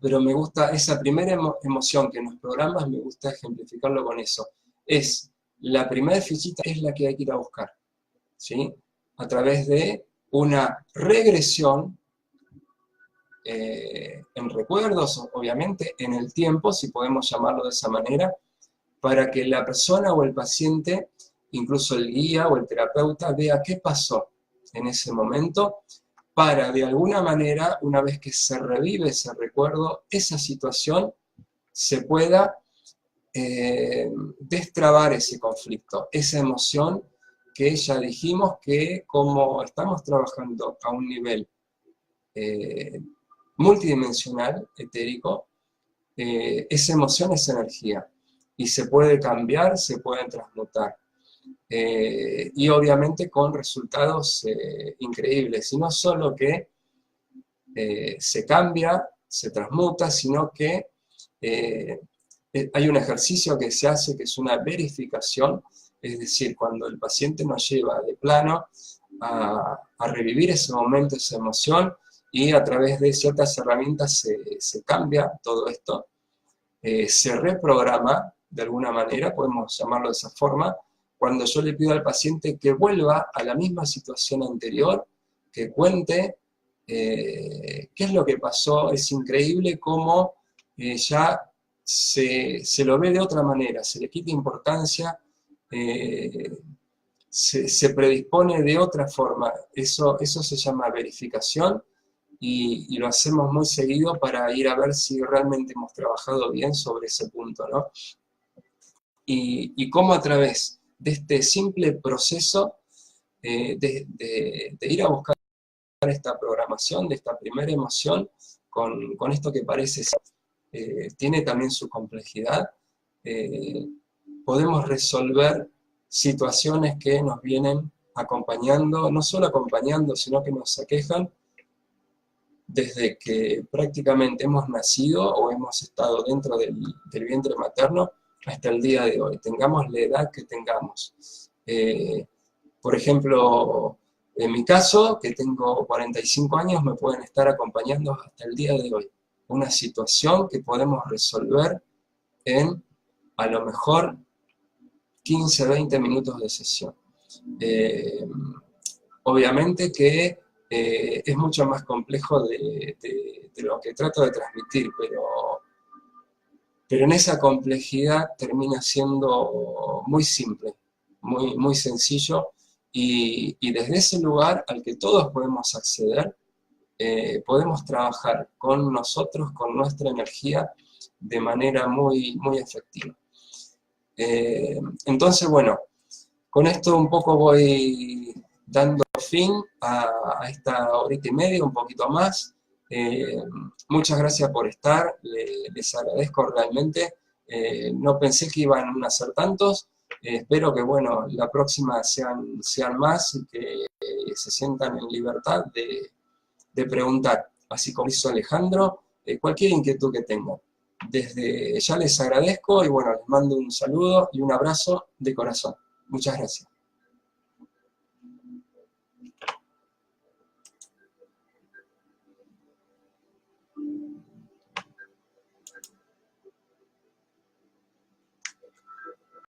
A: pero me gusta esa primera emoción que nos programa, me gusta ejemplificarlo con eso. Es la primera fichita, es la que hay que ir a buscar, ¿sí? A través de una regresión en recuerdos, obviamente, en el tiempo, si podemos llamarlo de esa manera, para que la persona o el paciente, incluso el guía o el terapeuta, vea qué pasó en ese momento, para de alguna manera, una vez que se revive ese recuerdo, esa situación, se pueda destrabar ese conflicto, esa emoción que ya dijimos que como estamos trabajando a un nivel multidimensional, etérico, esa emoción es energía y se puede cambiar, se pueden transmutar. Y obviamente con resultados increíbles, y no solo que se cambia, se transmuta, sino que hay un ejercicio que se hace que es una verificación, es decir, cuando el paciente nos lleva de plano a revivir ese momento, esa emoción, y a través de ciertas herramientas se cambia todo esto, se reprograma de alguna manera, podemos llamarlo de esa forma, cuando yo le pido al paciente que vuelva a la misma situación anterior, que cuente qué es lo que pasó. Es increíble cómo ya se lo ve de otra manera, se le quita importancia, eh, se predispone de otra forma. Eso se llama verificación y lo hacemos muy seguido para ir a ver si realmente hemos trabajado bien sobre ese punto, ¿no? Y cómo a través de este simple proceso de ir a buscar esta programación, de esta primera emoción, con esto que parece tiene también su complejidad, podemos resolver situaciones que nos vienen acompañando, no solo acompañando, sino que nos aquejan desde que prácticamente hemos nacido o hemos estado dentro del vientre materno hasta el día de hoy, tengamos la edad que tengamos. Por ejemplo, en mi caso, que tengo 45 años, me pueden estar acompañando hasta el día de hoy. Una situación que podemos resolver en, a lo mejor, 15, 20 minutos de sesión. Obviamente que es mucho más complejo de lo que trato de transmitir, pero en esa complejidad termina siendo muy simple, muy sencillo, y desde ese lugar al que todos podemos acceder, podemos trabajar con nosotros, con nuestra energía, de manera muy efectiva. Entonces, bueno, con esto un poco voy dando fin a esta horita y media, un poquito más. Muchas gracias por estar, les agradezco realmente. No pensé que iban a ser tantos, espero que bueno, la próxima sean más y que se sientan en libertad de preguntar, así como hizo Alejandro, cualquier inquietud que tengan. Desde ya les agradezco y bueno, les mando un saludo y un abrazo de corazón. Muchas gracias.